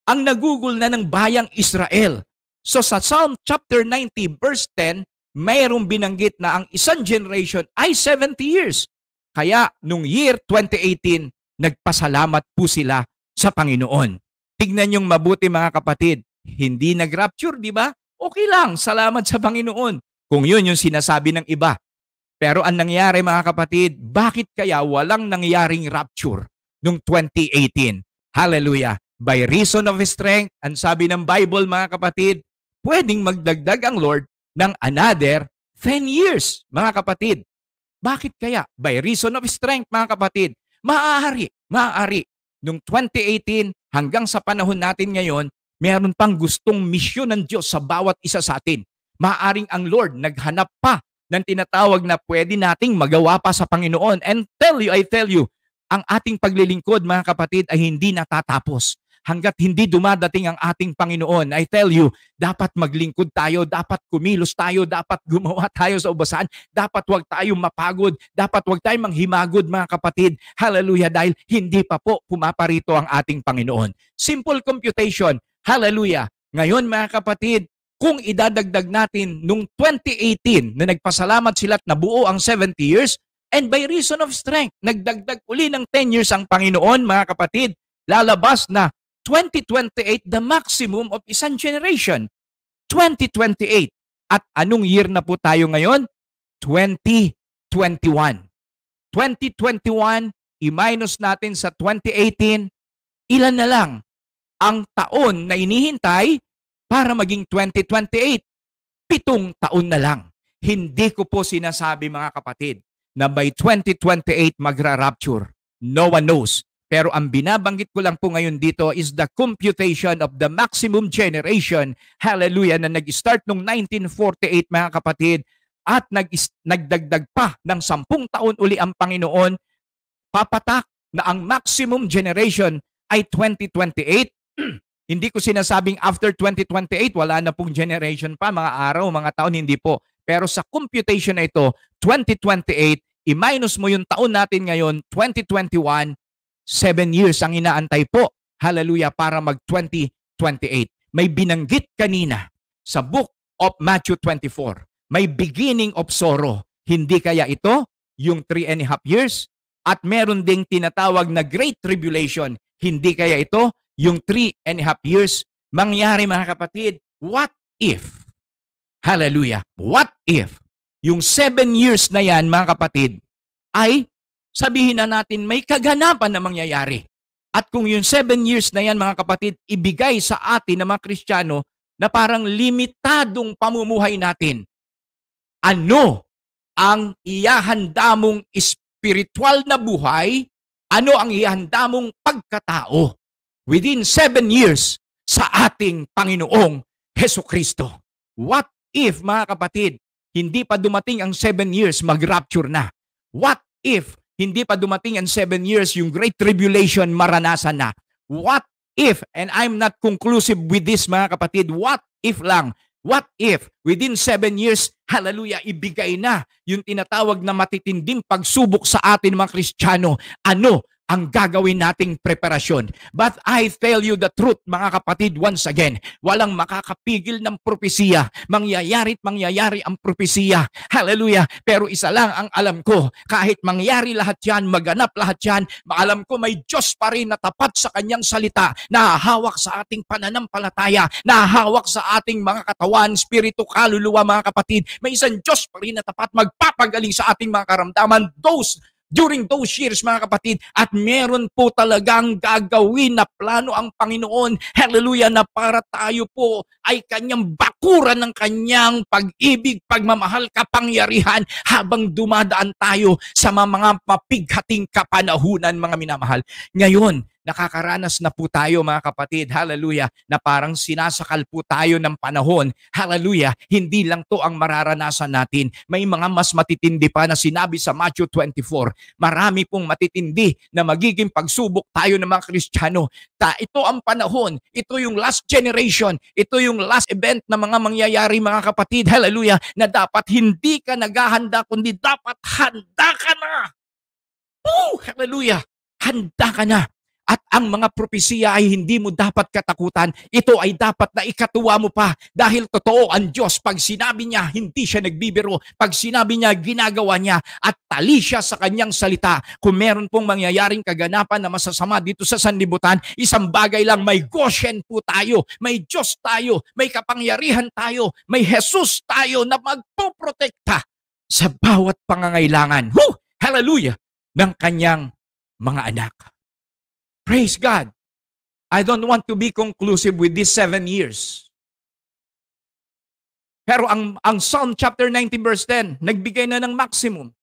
ang nagugol na ng bayang Israel. So sa Psalm chapter 90 verse 10, mayroong binanggit na ang isang generation ay 70 years. Kaya nung year 2018, nagpasalamat po sila sa Panginoon. Tignan yung mabuti mga kapatid, hindi nag-rapture, di ba? Okay lang, salamat sa Panginoon. Kung yun yung sinasabi ng iba. Pero ang nangyari mga kapatid, bakit kaya walang nangyaring rapture nung 2018? Hallelujah. By reason of strength, ang sabi ng Bible mga kapatid, pwedeng magdagdag ang Lord ng another 10 years, mga kapatid. Bakit kaya? By reason of strength, mga kapatid. Maaari. Noong 2018 hanggang sa panahon natin ngayon, meron pang gustong misyon ng Diyos sa bawat isa sa atin. Maaring ang Lord naghanap pa ng tinatawag na pwede nating magawa pa sa Panginoon. And I tell you, ang ating paglilingkod, mga kapatid, ay hindi natatapos. Hanggat hindi dumadating ang ating Panginoon, I tell you, dapat maglingkod tayo, dapat kumilos tayo, dapat gumawa tayo sa ubasan, dapat huwag tayong mapagod, dapat huwag tayong manghimagod mga kapatid. Hallelujah, dahil hindi pa po pumaparito ang ating Panginoon. Simple computation, hallelujah. Ngayon mga kapatid, kung idadagdag natin nung 2018 na nagpasalamat sila at nabuo ang 70 years, and by reason of strength, nagdagdag uli ng 10 years ang Panginoon mga kapatid, lalabas na 2028 the maximum of isang generation. 2028. At anong year na po tayo ngayon? 2021. 2021, i-minus natin sa 2018, ilan na lang ang taon na inihintay para maging 2028? 7 taon na lang. Hindi ko po sinasabi mga kapatid na by 2028 magra-rapture. No one knows. Pero ang binabanggit ko lang po ngayon dito is the computation of the maximum generation, hallelujah, na nag-start noong 1948 mga kapatid, at nagdagdag pa ng 10 taon uli ang Panginoon, papatak na ang maximum generation ay 2028. Hindi ko sinasabing after 2028, wala na pong generation pa, mga araw, mga taon, hindi po. Pero sa computation na ito, 2028, i-minus mo yung taon natin ngayon, 2021, 7 years ang inaantay po, hallelujah, para mag-2028. May binanggit kanina sa book of Matthew 24, may beginning of sorrow. Hindi kaya ito yung 3.5 years? At meron ding tinatawag na Great Tribulation. Hindi kaya ito yung 3.5 years? Mangyari mga kapatid, what if? Hallelujah. What if yung 7 years na yan mga kapatid ay sabihin na natin may kaganapan na mangyayari. At kung yung 7 years na yan mga kapatid ibigay sa atin ng mga Kristiyano na parang limitadong pamumuhay natin, ano ang ihahanda mong spiritual na buhay? Ano ang ihahanda mong pagkatao within 7 years sa ating Panginoong Hesukristo? What if mga kapatid, hindi pa dumating ang 7 years, mag-rapture na? What if hindi pa dumating ang 7 years, yung Great Tribulation, maranasan na? What if, and I'm not conclusive with this mga kapatid, what if lang? What if within 7 years, hallelujah, ibigay na yung tinatawag na matitinding pagsubok sa atin mga Kristiyano? Ano ang gagawin nating preparasyon? But I tell you the truth mga kapatid, once again, walang makakapigil ng propesiya. Mangyayari't mangyayari ang propesiya. Hallelujah. Pero isa lang ang alam ko, kahit mangyari lahat yan, maganap lahat yan, maalam ko may Diyos pa rin na tapat sa kanyang salita, nahahawak sa ating pananampalataya, nahahawak sa ating mga katawan, spirito, kaluluwa mga kapatid. May isang Diyos pa rin na tapat magpapagaling sa ating mga karamdaman during those years mga kapatid, at meron po talagang gagawin na plano ang Panginoon, hallelujah, na para tayo po ay kanyang bakuran ng kanyang pag-ibig, pagmamahal, kapangyarihan habang dumadaan tayo sa mga mapighating kapanahunan mga minamahal. Ngayon, nakakaranas na po tayo mga kapatid, hallelujah, na parang sinasakal po tayo ng panahon, hallelujah, hindi lang to ang mararanasan natin. May mga mas matitindi pa na sinabi sa Matthew 24. Marami pong matitindi na magiging pagsubok tayo ng mga Kristiyano. Ito ang panahon, ito yung last generation, ito yung last event na mga mangyayari mga kapatid, hallelujah, na dapat hindi ka naghahanda, kundi dapat handa ka na. Oh, hallelujah, handa ka na. At ang mga propesiya ay hindi mo dapat katakutan. Ito ay dapat na ikatuwa mo pa. Dahil totoo ang Diyos. Pag sinabi niya, hindi siya nagbibiro. Pag sinabi niya, ginagawa niya. At tali siya sa kanyang salita. Kung meron pong mangyayaring kaganapan na masasama dito sa sanlibutan, isang bagay lang, may Goshen po tayo. May Diyos tayo. May kapangyarihan tayo. May Jesus tayo na magpoprotekta sa bawat pangangailangan. Hallelujah! Ng kanyang mga anak. Praise God. I don't want to be conclusive with these 7 years. Pero ang Psalm chapter 19 verse 10, nagbigay na ng maximum.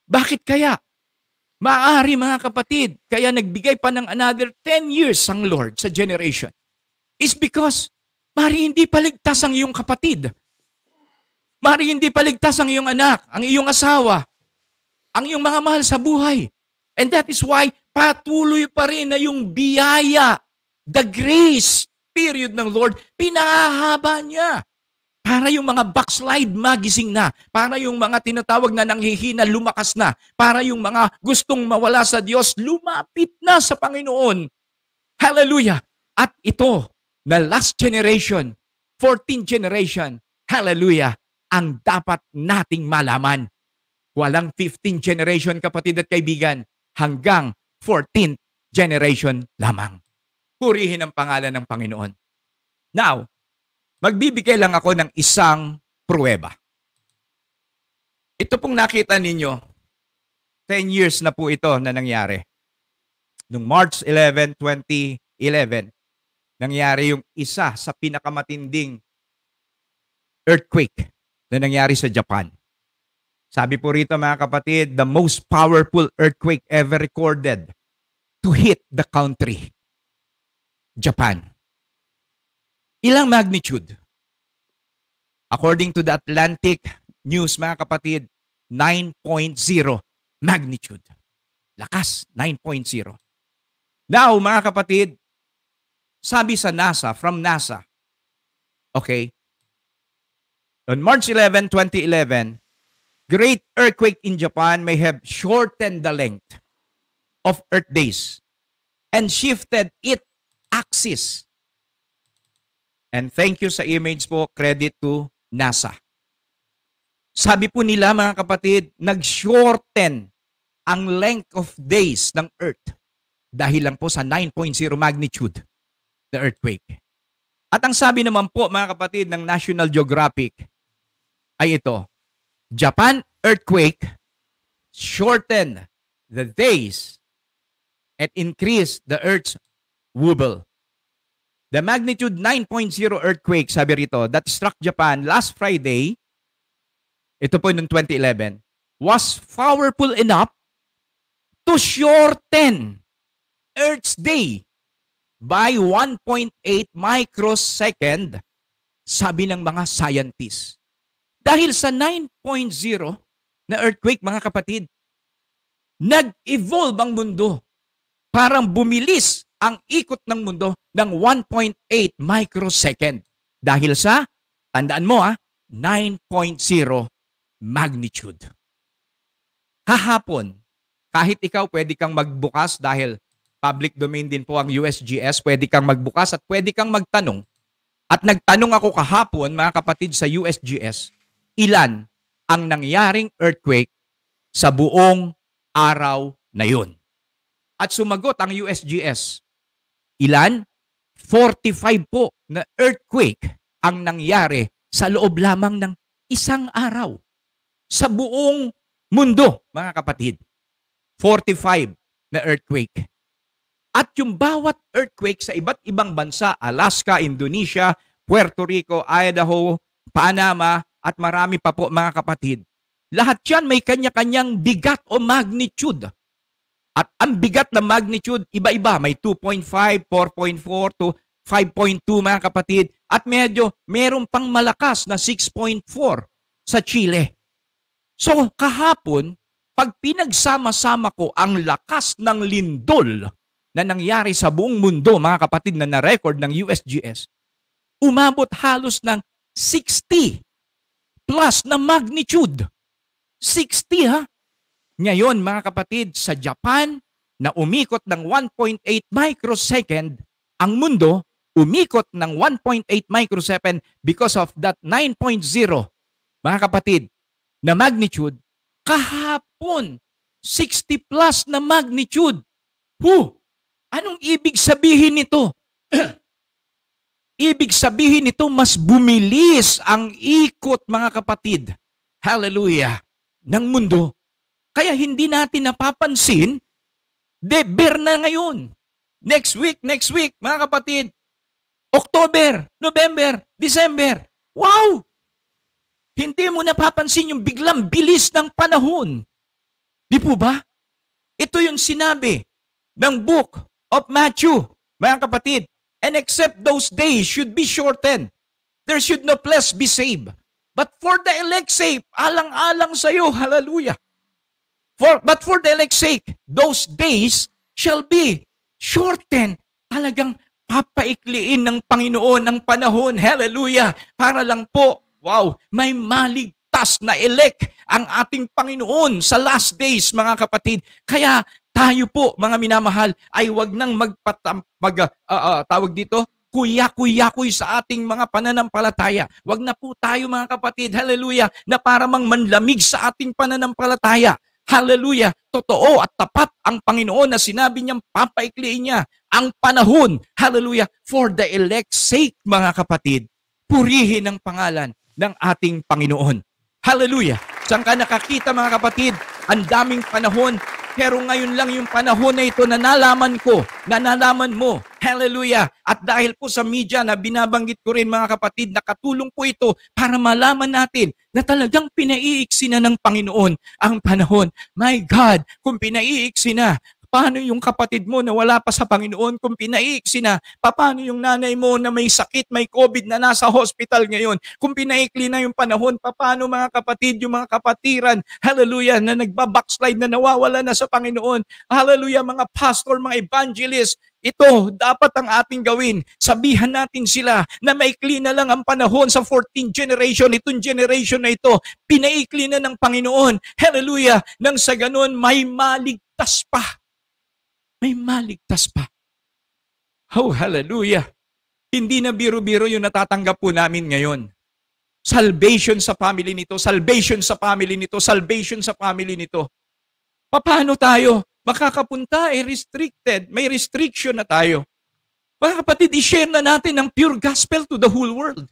Bakit kaya? Maaari mga kapatid, kaya nagbigay pa ng another 10 years ang Lord sa generation. Is because, maaari hindi paligtas ang iyong kapatid. Maaari hindi paligtas ang iyong anak, ang iyong asawa, ang iyong mga mahal sa buhay. And that is why, patuloy pa rin na yung biyaya, the grace period ng Lord, pinahahaba niya. Para yung mga backslide, magising na. Para yung mga tinatawag na nanghihina, lumakas na. Para yung mga gustong mawala sa Diyos, lumapit na sa Panginoon. Hallelujah! At ito, na last generation, 14th generation, hallelujah, ang dapat nating malaman. Walang 15th generation, kapatid at kaibigan, hanggang 14th generation lamang. Purihin ang pangalan ng Panginoon. Now, magbibigay lang ako ng isang pruweba. Ito pong nakita ninyo, 10 years na po ito na nangyari. Noong March 11, 2011, nangyari yung isa sa pinakamatinding earthquake na nangyari sa Japan. Sabi po rito mga kapatid, the most powerful earthquake ever recorded to hit the country, Japan. Ilang magnitude? According to the Atlantic News mga kapatid, 9.0 magnitude. Lakas, 9.0. Now mga kapatid, sabi sa NASA, from NASA, okay, on March 11, 2011, great earthquake in Japan may have shortened the length of Earth days and shifted its axis. And thank you sa image po, credit to NASA. Sabi po nila mga kapatid, nag-shorten ang length of days ng Earth dahil lang po sa 9.0 magnitude na earthquake. At ang sabi naman po mga kapatid ng National Geographic ay ito, Japan earthquake shortened the days and increased the Earth's wobble. The magnitude 9.0 earthquake, sabi rito, that struck Japan last Friday, ito po noong 2011, was powerful enough to shorten Earth's day by 1.8 microsecond, sabi ng mga scientists. Dahil sa 9.0 na earthquake, mga kapatid, nag-evolve ang mundo. Parang bumilis ang ikot ng mundo ng 1.8 microsecond. Dahil sa, tandaan mo 9.0 magnitude. Kahapon, kahit ikaw pwede kang magbukas dahil public domain din po ang USGS, pwede kang magbukas at pwede kang magtanong. At nagtanong ako kahapon, mga kapatid, sa USGS, ilan ang nangyaring earthquake sa buong araw na yun. At sumagot ang USGS, ilan? 45 po na earthquake ang nangyari sa loob lamang ng isang araw. Sa buong mundo, mga kapatid. 45 na earthquake. At yung bawat earthquake sa iba't ibang bansa, Alaska, Indonesia, Puerto Rico, Idaho, Panama, at marami pa po mga kapatid. Lahat yan may kanya-kanyang bigat o magnitude. At ang bigat na magnitude, iba-iba. May 2.5, 4.4 to 5.2 mga kapatid. At meron pang malakas na 6.4 sa Chile. So kahapon, pag pinagsama-sama ko ang lakas ng lindol na nangyari sa buong mundo, mga kapatid, na na-record ng USGS, umabot halos ng 60 plus na magnitude. 60 ha? Ngayon mga kapatid, sa Japan na umikot ng 1.8 microsecond, ang mundo umikot ng 1.8 microsecond because of that 9.0 mga kapatid na magnitude. Kahapon, 60 plus na magnitude. Anong ibig sabihin nito? Ibig sabihin nito, mas bumilis ang ikot, mga kapatid. Hallelujah. Ng mundo. Kaya hindi natin napapansin, Deber na ngayon. Next week, mga kapatid. October, November, December. Wow! Hindi mo napapansin yung biglang bilis ng panahon. Di po ba? Ito yung sinabi ng book of Matthew, mga kapatid. And except those days should be shortened, there should no flesh be saved. But for the elect's sake, alang-alang sa'yo, hallelujah. But for the elect's sake, those days shall be shortened. Talagang papaikliin ng Panginoon ang panahon, hallelujah. Para lang po, wow, may maligtas na elect ang ating Panginoon sa last days, mga kapatid. Kaya tayo po, mga minamahal, ay wag nang tawag dito, kuya-kuya-kuy sa ating mga pananampalataya. Wag na po tayo, mga kapatid, hallelujah, na para mang manlamig sa ating pananampalataya. Hallelujah, totoo at tapat ang Panginoon na sinabi niyang papaikliin niya ang panahon, hallelujah, for the elect's sake, mga kapatid. Purihin ang pangalan ng ating Panginoon. Hallelujah. Saan ka nakakita, mga kapatid? Ang daming panahon, pero ngayon lang yung panahon na ito na nalaman ko, na nalaman mo. Hallelujah. At dahil po sa media na binabanggit ko rin, mga kapatid, nakatulong po ito para malaman natin na talagang pinaiiksi na ng Panginoon ang panahon. My God, kung pinaiiksi na, paano yung kapatid mo na wala pa sa Panginoon kung pinaiiksi na? Paano yung nanay mo na may sakit, may COVID na nasa hospital ngayon? Kung pinaikli na yung panahon, paano mga kapatid, yung mga kapatiran, hallelujah, na nagbabackslide, na nawawala na sa Panginoon? Hallelujah, mga pastor, mga evangelist, ito dapat ang ating gawin. Sabihan natin sila na maikli na lang ang panahon sa 14th generation, itong generation na ito, pinaikli na ng Panginoon. Hallelujah, nang sa ganun may maligtas pa. May maligtas pa. Oh, hallelujah. Hindi na biro-biro yung natatanggap po namin ngayon. Salvation sa family nito, salvation sa family nito, salvation sa family nito. Paano tayo makakapunta? Restricted. May restriction na tayo. Mga kapatid, i-share na natin ang pure gospel to the whole world.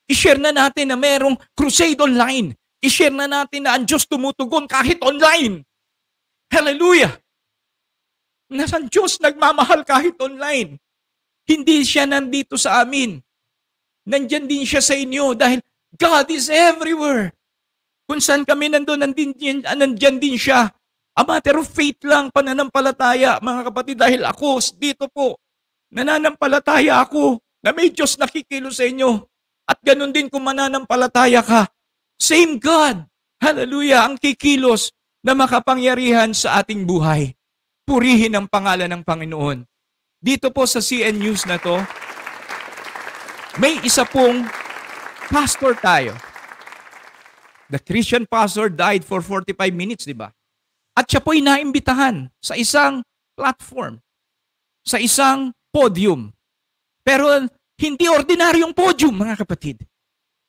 I-share na natin na merong crusade online. I-share na natin na ang Diyos tumutugon kahit online. Hallelujah. Nasaan Diyos nagmamahal kahit online. Hindi siya nandito sa amin. Nandyan din siya sa inyo dahil God is everywhere. Kung saan kami nandyan din siya. A matter of faith lang, pananampalataya, mga kapatid, dahil ako dito po, nananampalataya ako na may Diyos nakikilos sa inyo. At ganun din kung mananampalataya ka. Same God. Hallelujah, ang kikilos na makapangyarihan sa ating buhay. Purihin ang pangalan ng Panginoon. Dito po sa CN News na to, may isa pong pastor tayo. The Christian pastor died for 45 minutes, di ba? At siya po'y naimbitahan sa isang platform, sa isang podium. Pero hindi ordinaryong podium, mga kapatid,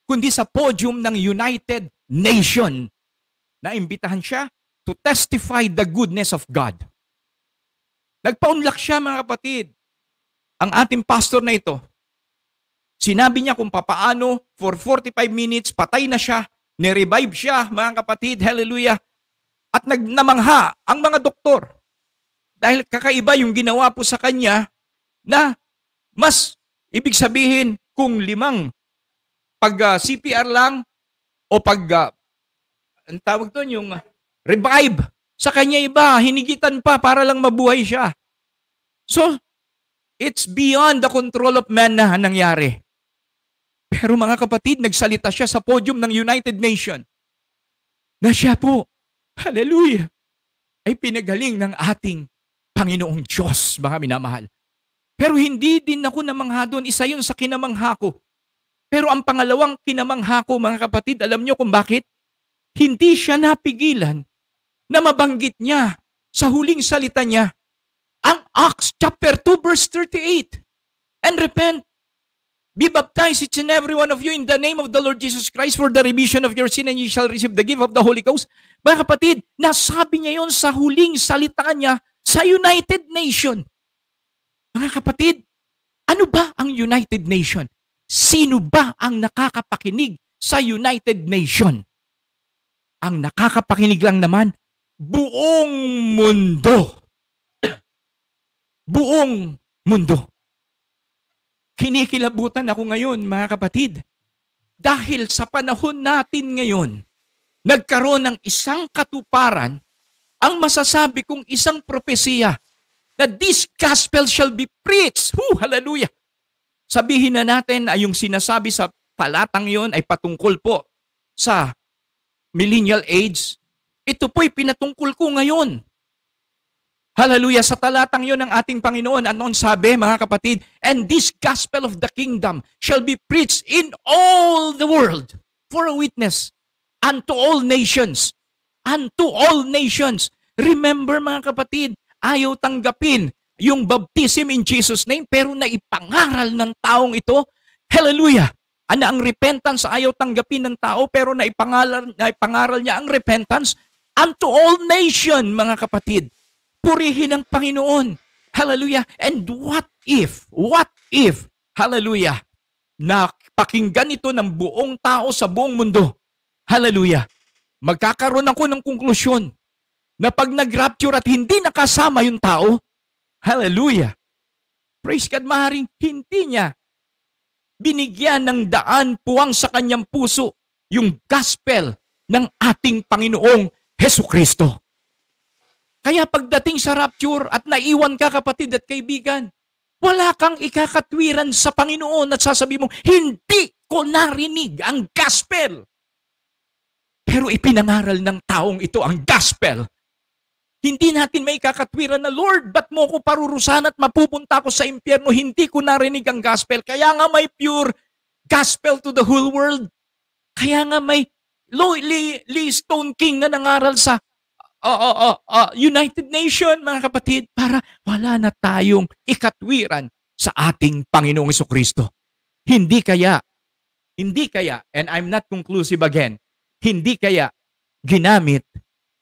kundi sa podium ng United Nation. Naimbitahan siya to testify the goodness of God. Nagpaunlak siya, mga kapatid. Ang ating pastor na ito, sinabi niya kung papaano for 45 minutes, patay na siya, nirevive siya, mga kapatid, hallelujah. At nagnamangha ang mga doktor. Dahil kakaiba yung ginawa po sa kanya na mas, ibig sabihin, kung 5 pag CPR lang o pag, ang tawag doon, yung revive. Sa kanya iba, hinigitan pa para lang mabuhay siya. So, it's beyond the control of man na nangyari. Pero mga kapatid, nagsalita siya sa podium ng United Nations na siya po, hallelujah, ay pinagaling ng ating Panginoong Diyos, mga minamahal. Pero hindi din ako namangha doon, isa yun sa kinamangha ko. Pero ang pangalawang kinamangha ko, mga kapatid, alam niyo kung bakit? Hindi siya napigilan na mabanggit niya sa huling salita niya ang Acts chapter 2 verse 38. And repent, be baptized each and every one of you in the name of the Lord Jesus Christ for the remission of your sin, and you shall receive the gift of the Holy Ghost. Mga kapatid, nasabi niya yon sa huling salita niya sa United Nation. Mga kapatid, ano ba ang United Nation? Sino ba ang nakakapakinig sa United Nation? Ang nakakapakinig lang naman, buong mundo. Buong mundo. Kinikilabutan ako ngayon, mga kapatid. Dahil sa panahon natin ngayon, nagkaroon ng isang katuparan, ang masasabi kong isang propesiya, na this gospel shall be preached. Hallelujah! Sabihin na natin ay yung sinasabi sa talatang yon ay patungkol po sa millennial age. Ito po'y pinatungkol ko ngayon. Hallelujah! Sa talatang yon ng ating Panginoon, anong sabi, mga kapatid? And this gospel of the kingdom shall be preached in all the world for a witness unto all nations. Unto all nations. Remember, mga kapatid, ayaw tanggapin yung baptism in Jesus' name, pero naipangaral ng taong ito. Hallelujah! Ano ang repentance? Ayaw tanggapin ng tao, pero naipangaral niya ang repentance unto all nation, mga kapatid. Purihin ang Panginoon. Hallelujah. And what if, hallelujah, na pakinggan ito ng buong tao sa buong mundo. Hallelujah. Magkakaroon ako ng konklusyon na pag nag-rapture at hindi nakasama yung tao, hallelujah. Praise God, maaaring hindi niya binigyan ng daan puwang sa kanyang puso yung gospel ng ating Panginoong Hesukristo. Kaya pagdating sa rapture at naiwan ka, kapatid at kaibigan, wala kang ikakatwiran sa Panginoon at sasabi mo, hindi ko narinig ang gospel. Pero ipinangaral ng taong ito ang gospel. Hindi natin may kakatwiran na, Lord, ba't mo ko parurusahan at mapupunta ako sa impyerno? Hindi ko narinig ang gospel. Kaya nga may pure gospel to the whole world. Kaya nga may Lee Stone King na nangaral sa United Nations, mga kapatid, para wala na tayong ikatwiran sa ating Panginoong Hesukristo. Hindi kaya, and I'm not conclusive again, hindi kaya ginamit,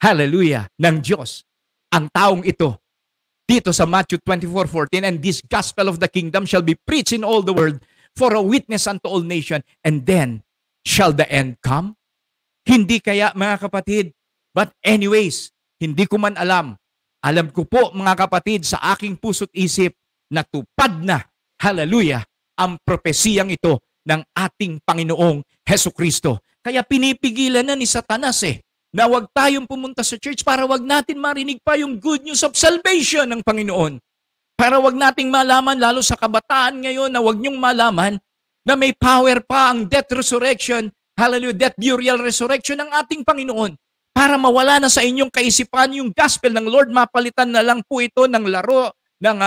hallelujah, ng Diyos ang taong ito dito sa Matthew 24:14, and this gospel of the kingdom shall be preached in all the world for a witness unto all nations, and then shall the end come? Hindi kaya, mga kapatid? But anyways, hindi ko man alam. Alam ko po, mga kapatid, sa aking puso't isip, natupad na, hallelujah, ang propesiyang ito ng ating Panginoong Hesukristo. Kaya pinipigilan na ni Satanas na wag tayong pumunta sa church para wag natin marinig pa yung good news of salvation ng Panginoon. Para wag nating malaman, lalo sa kabataan ngayon, na wag niyong malaman na may power pa ang death resurrection, hallelujah, death, burial, resurrection ng ating Panginoon. Para mawala na sa inyong kaisipan yung gospel ng Lord, mapalitan na lang po ito ng laro ng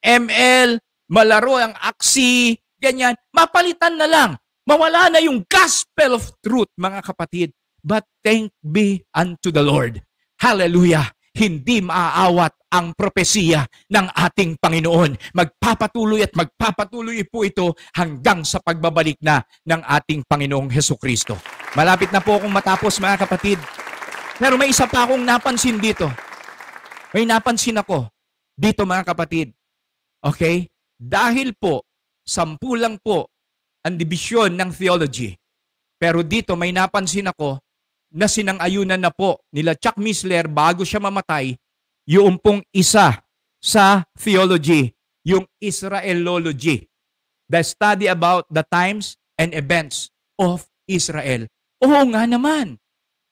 ML, malaro ang aksi, ganyan. Mapalitan na lang. Mawala na yung gospel of truth, mga kapatid. But thank be unto the Lord. Hallelujah. Hindi maaawat ang propesiya ng ating Panginoon. Magpapatuloy at magpapatuloy po ito hanggang sa pagbabalik na ng ating Panginoong Hesukristo. Malapit na po akong matapos, mga kapatid. Pero may isa pa akong napansin dito. May napansin ako dito, mga kapatid. Okay? Dahil po, 10 lang po ang dibisyon ng theology. Pero dito may napansin ako na sinang-ayunan na po nila Chuck Missler bago siya mamatay, yung pong isa sa theology, yung Israelology, the study about the times and events of Israel. Oo nga naman,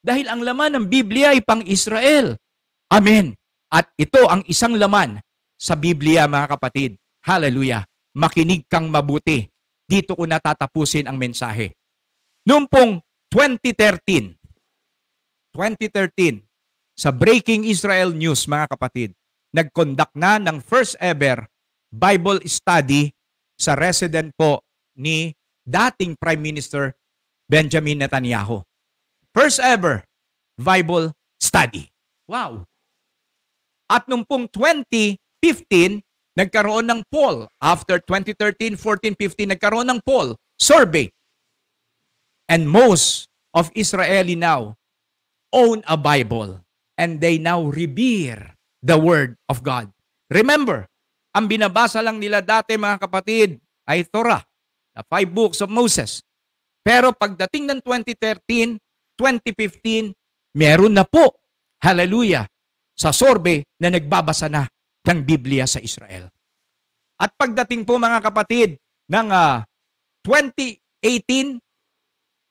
dahil ang laman ng Biblia ay pang-Israel. Amen. At ito ang isang laman sa Biblia, mga kapatid. Hallelujah. Makinig kang mabuti. Dito ko natatapusin ang mensahe. Noong pong 2013, sa Breaking Israel News, mga kapatid, nag-conduct na ng first ever Bible study sa resident po ni dating Prime Minister Benjamin Netanyahu. First ever Bible study. Wow! At noong pong 2015, nagkaroon ng poll. After 2013, 14, 15, nagkaroon ng poll, survey. And most of Israeli now own a Bible. And they now revere the Word of God. Remember, ang binabasa lang nila dati, mga kapatid, ay Torah, the 5 books of Moses. Pero pagdating ng 2013, 2015, meron na po, hallelujah, sa survey na nagbabasa na ng Biblia sa Israel. At pagdating po, mga kapatid, ng 2018,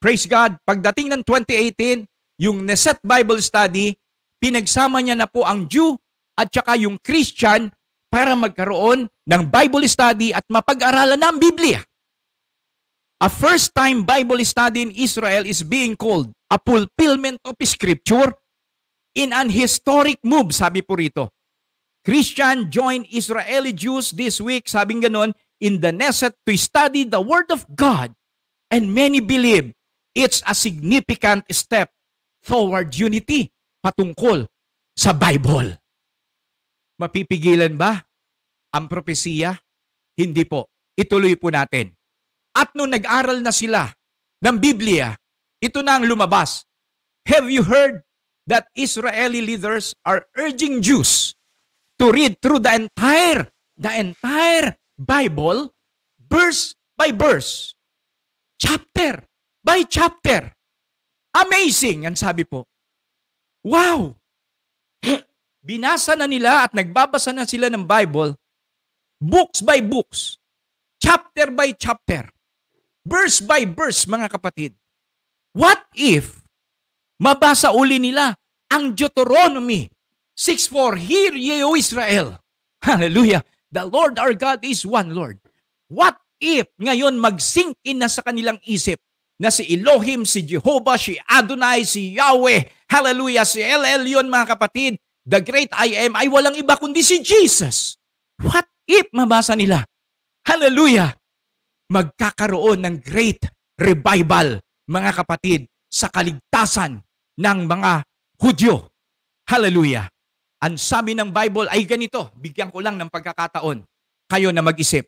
praise God, pagdating ng 2018, yung Neset Bible Study, pinagsama niya na po ang Jew at saka yung Christian para magkaroon ng Bible study at mapag-aralan ng Biblia. A first-time Bible study in Israel is being called a fulfillment of Scripture in an historic move, sabi po rito. Christian joined Israeli Jews this week, sabing ganon, in the Neset to study the Word of God. And many believe it's a significant step toward unity patungkol sa Bible. Mapipigilan ba ang propesiya? Hindi po. Ituloy po natin. At nung nag-aral na sila ng Biblia, ito na ang lumabas. Have you heard that Israeli leaders are urging Jews to read through the entire Bible, verse by verse, chapter by chapter. Amazing, ang sabi po. Wow! Binasa na nila at nagbabasa na sila ng Bible, books by books, chapter by chapter, verse by verse, mga kapatid. What if mabasa uli nila ang Deuteronomy 6:4, Hear ye, O Israel. Hallelujah. The Lord our God is one Lord. What if ngayon mag-sink in na sa kanilang isip na si Elohim, si Jehovah, si Adonai, si Yahweh, hallelujah, si El Elyon, mga kapatid, the great I am, ay walang iba kundi si Jesus. What if mabasa nila? Hallelujah. Magkakaroon ng great revival, mga kapatid, sa kaligtasan ng mga Hudyo. Hallelujah. Ang sabi ng Bible ay ganito, bigyan ko lang ng pagkakataon, kayo na mag-isip.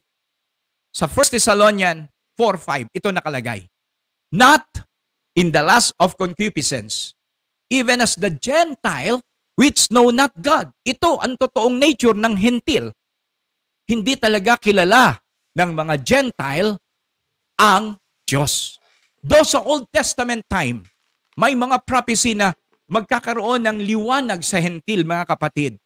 Sa 1 Thessalonians 4:5, ito nakalagay. Not in the lust of concupiscence, even as the Gentile which know not God. Ito ang totoong nature ng hentil. Hindi talaga kilala ng mga Gentile ang Diyos. Though sa Old Testament time, may mga prophecy na magkakaroon ng liwanag sa hentil, mga kapatid,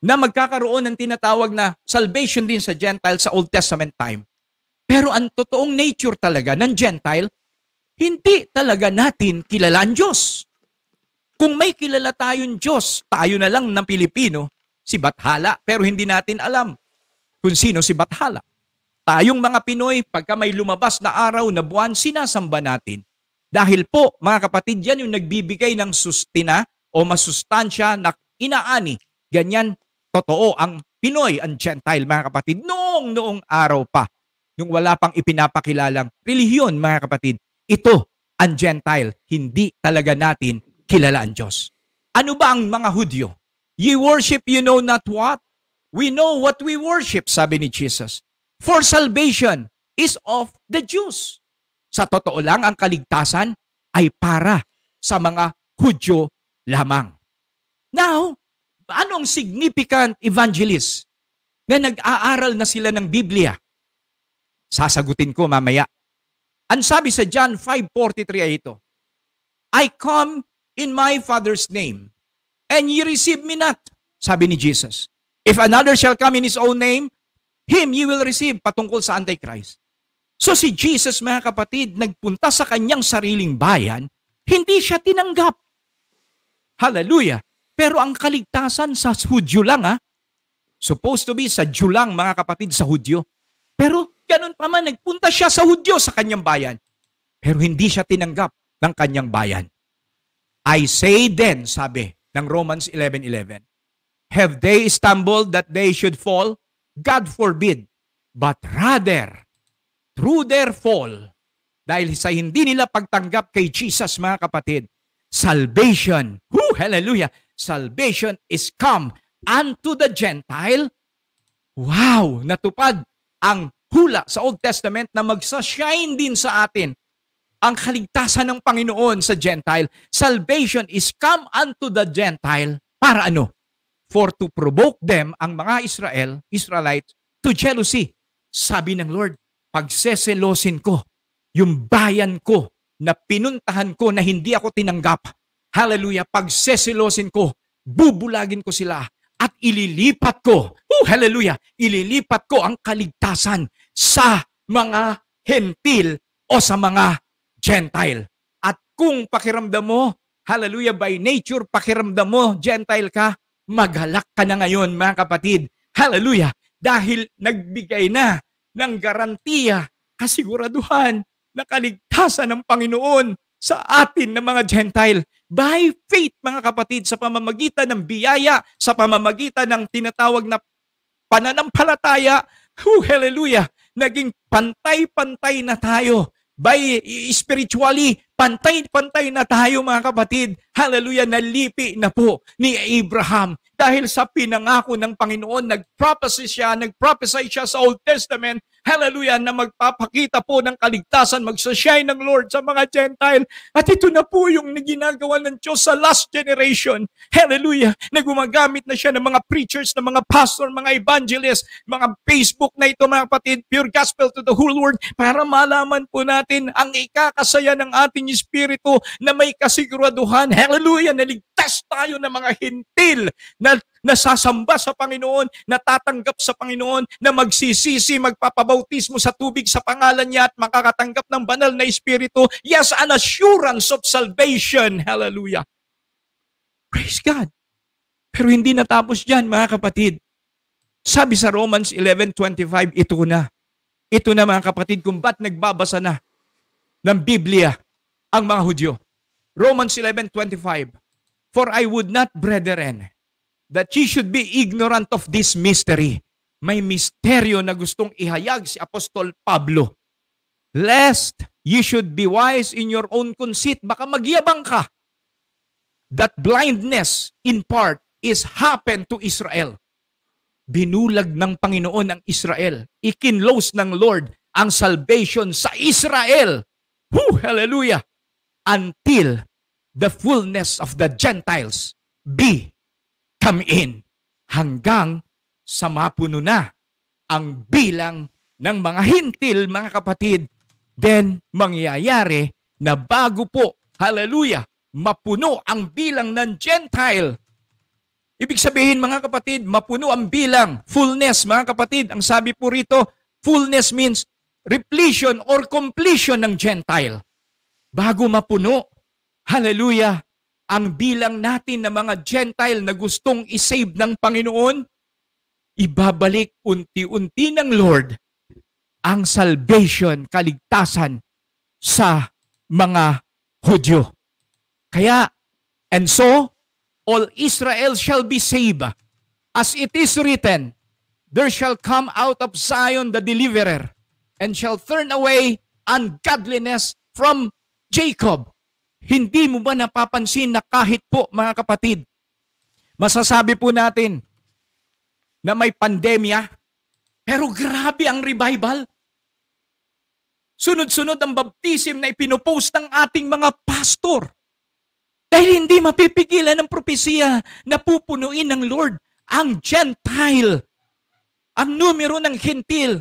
na magkakaroon ng tinatawag na salvation din sa Gentile sa Old Testament time. Pero ang totoong nature talaga ng Gentile, hindi talaga natin kilala ang Diyos. Kung may kilala tayong Diyos, tayo na lang ng Pilipino, si Bathala, pero hindi natin alam kung sino si Bathala. Tayong mga Pinoy, pagka may lumabas na araw na buwan, sinasamba natin. Dahil po, mga kapatid, yan yung nagbibigay ng sustina o masustansya na inaani. Ganyan, totoo ang Pinoy, ang Gentile, mga kapatid, noong araw pa. Yung wala pang ipinapakilalang relihiyon, mga kapatid. Ito, ang Gentile, hindi talaga natin kilala ang Diyos. Ano ba ang mga Hudyo? Ye worship you know not what? We know what we worship, sabi ni Jesus. For salvation is of the Jews. Sa totoo lang, ang kaligtasan ay para sa mga Hudyo lamang. Now, anong significant evangelist na nag-aaral na sila ng Biblia? Sasagutin ko mamaya. Ang sabi sa John 5:43 ay ito, I come in my Father's name, and ye receive me not, sabi ni Jesus. If another shall come in his own name, him ye will receive, patungkol sa Antichrist. So si Jesus, mga kapatid, nagpunta sa kanyang sariling bayan, hindi siya tinanggap. Hallelujah. Pero ang kaligtasan sa Hudyo lang, supposed to be sa Jew lang, mga kapatid, sa Hudyo. Pero ganun pa man, nagpunta siya sa Hudyo sa kanyang bayan. Pero hindi siya tinanggap ng kanyang bayan. I say then, sabi ng Romans 11:11, have they stumbled that they should fall? God forbid. But rather, through their fall, dahil sa hindi nila pagtanggap kay Jesus, mga kapatid, salvation, hallelujah, salvation is come unto the Gentile. Wow, natupad ang hula sa Old Testament na magsa-shine din sa atin ang kaligtasan ng Panginoon sa Gentile. Salvation is come unto the Gentile. Para ano? For to provoke them, ang mga Israelites, to jealousy. Sabi ng Lord, pagseselosin ko yung bayan ko na pinuntahan ko na hindi ako tinanggap. Hallelujah, pagseselosin ko, bubulagin ko sila at ililipat ko, hallelujah, ililipat ko ang kaligtasan sa mga hentil o sa mga Gentile. At kung pakiramdam mo, hallelujah, by nature, pakiramdam mo, Gentile ka, maghalak ka na ngayon, mga kapatid. Hallelujah, dahil nagbigay na ng garantiya, kasiguraduhan, na kaligtasan ng Panginoon sa atin na mga Gentile. By faith, mga kapatid, sa pamamagitan ng biyaya, sa pamamagitan ng tinatawag na pananampalataya, hallelujah, naging pantay-pantay na tayo. By spiritually, pantay-pantay na tayo, mga kapatid. Hallelujah, nalipi na po ni Abraham. Dahil sa pinangako ng Panginoon, nag-prophesy siya sa Old Testament hallelujah, na magpapakita po ng kaligtasan, magsa-shine ng Lord sa mga Gentile. At ito na po yung ginagawa ng Diyos sa last generation. Hallelujah, na gumagamit na siya ng mga preachers, ng mga pastor, mga evangelists, mga Facebook na ito mga kapatid, pure gospel to the whole world, para malaman po natin ang ikakasaya ng ating espiritu na may kasiguraduhan. Hallelujah, naligtas tayo ng mga hintil na nasasamba sa Panginoon, natatanggap sa Panginoon, na magsisisi, magpapabautismo sa tubig sa pangalan niya at makakatanggap ng banal na espiritu. Yes, an assurance of salvation. Hallelujah. Praise God. Pero hindi natapos dyan, mga kapatid. Sabi sa Romans 11:25, ito na. Ito na mga kapatid kung ba't nagbabasa na ng Biblia ang mga Hudyo. Romans 11:25, for I would not, brethren, that ye should be ignorant of this mystery. May misteryo na gustong ihayag si Apostol Pablo. Lest ye should be wise in your own conceit. Baka magyabang ka. That blindness in part is happened to Israel. Binulag ng Panginoon ang Israel. Ikinlose ng Lord ang salvation sa Israel. Hallelujah! Until the fullness of the Gentiles be come in, hanggang sa mapuno na ang bilang ng mga hintil, mga kapatid. Then mangyayari na bago po, hallelujah, mapuno ang bilang ng Gentile. Ibig sabihin mga kapatid, mapuno ang bilang, fullness mga kapatid. Ang sabi po rito, fullness means repletion or completion ng Gentile. Bago mapuno, hallelujah, ang bilang natin ng mga Gentile na gustong isave ng Panginoon, ibabalik unti-unti ng Lord ang salvation, kaligtasan sa mga Hudyo. Kaya, and so, all Israel shall be saved. As it is written, there shall come out of Zion the deliverer, and shall turn away ungodliness from Jacob. Hindi mo ba napapansin na kahit po, mga kapatid, masasabi po natin na may pandemya, pero grabe ang revival. Sunod-sunod ang baptism na ipinopost ng ating mga pastor. Dahil hindi mapipigilan ng propesiya na pupunuin ng Lord ang Gentile, ang numero ng Hintil.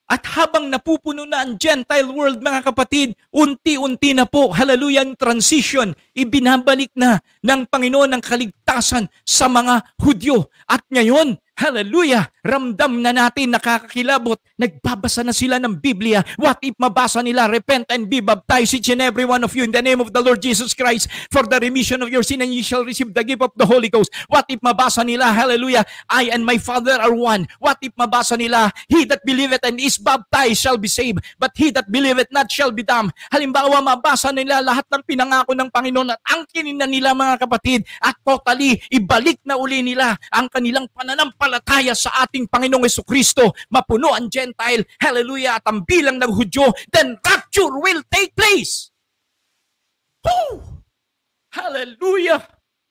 At habang napupuno na ang Gentile world, mga kapatid, unti-unti na po, hallelujah, ang transition, ibinabalik na ng Panginoon ang kaligtasan sa mga Hudyo. At ngayon, hallelujah, ramdam na natin, nakakakilabot, nagbabasa na sila ng Biblia. What if mabasa nila, repent and be baptized each and every one of you in the name of the Lord Jesus Christ for the remission of your sin, and ye shall receive the gift of the Holy Ghost. What if mabasa nila, hallelujah, I and my Father are one. What if mabasa nila, he that believeth and is baptized shall be saved, but he that believeth not shall be damned. Halimbawa, mabasa nila lahat ng pinangako ng Panginoon at angkinin na nila, mga kapatid, at totally ibalik na uli nila ang kanilang pananampalataya sa ating Panginoong Jesucristo, mapuno ang Gentile, hallelujah, at ang bilang ng Hudyo, then rapture will take place. Woo! Hallelujah!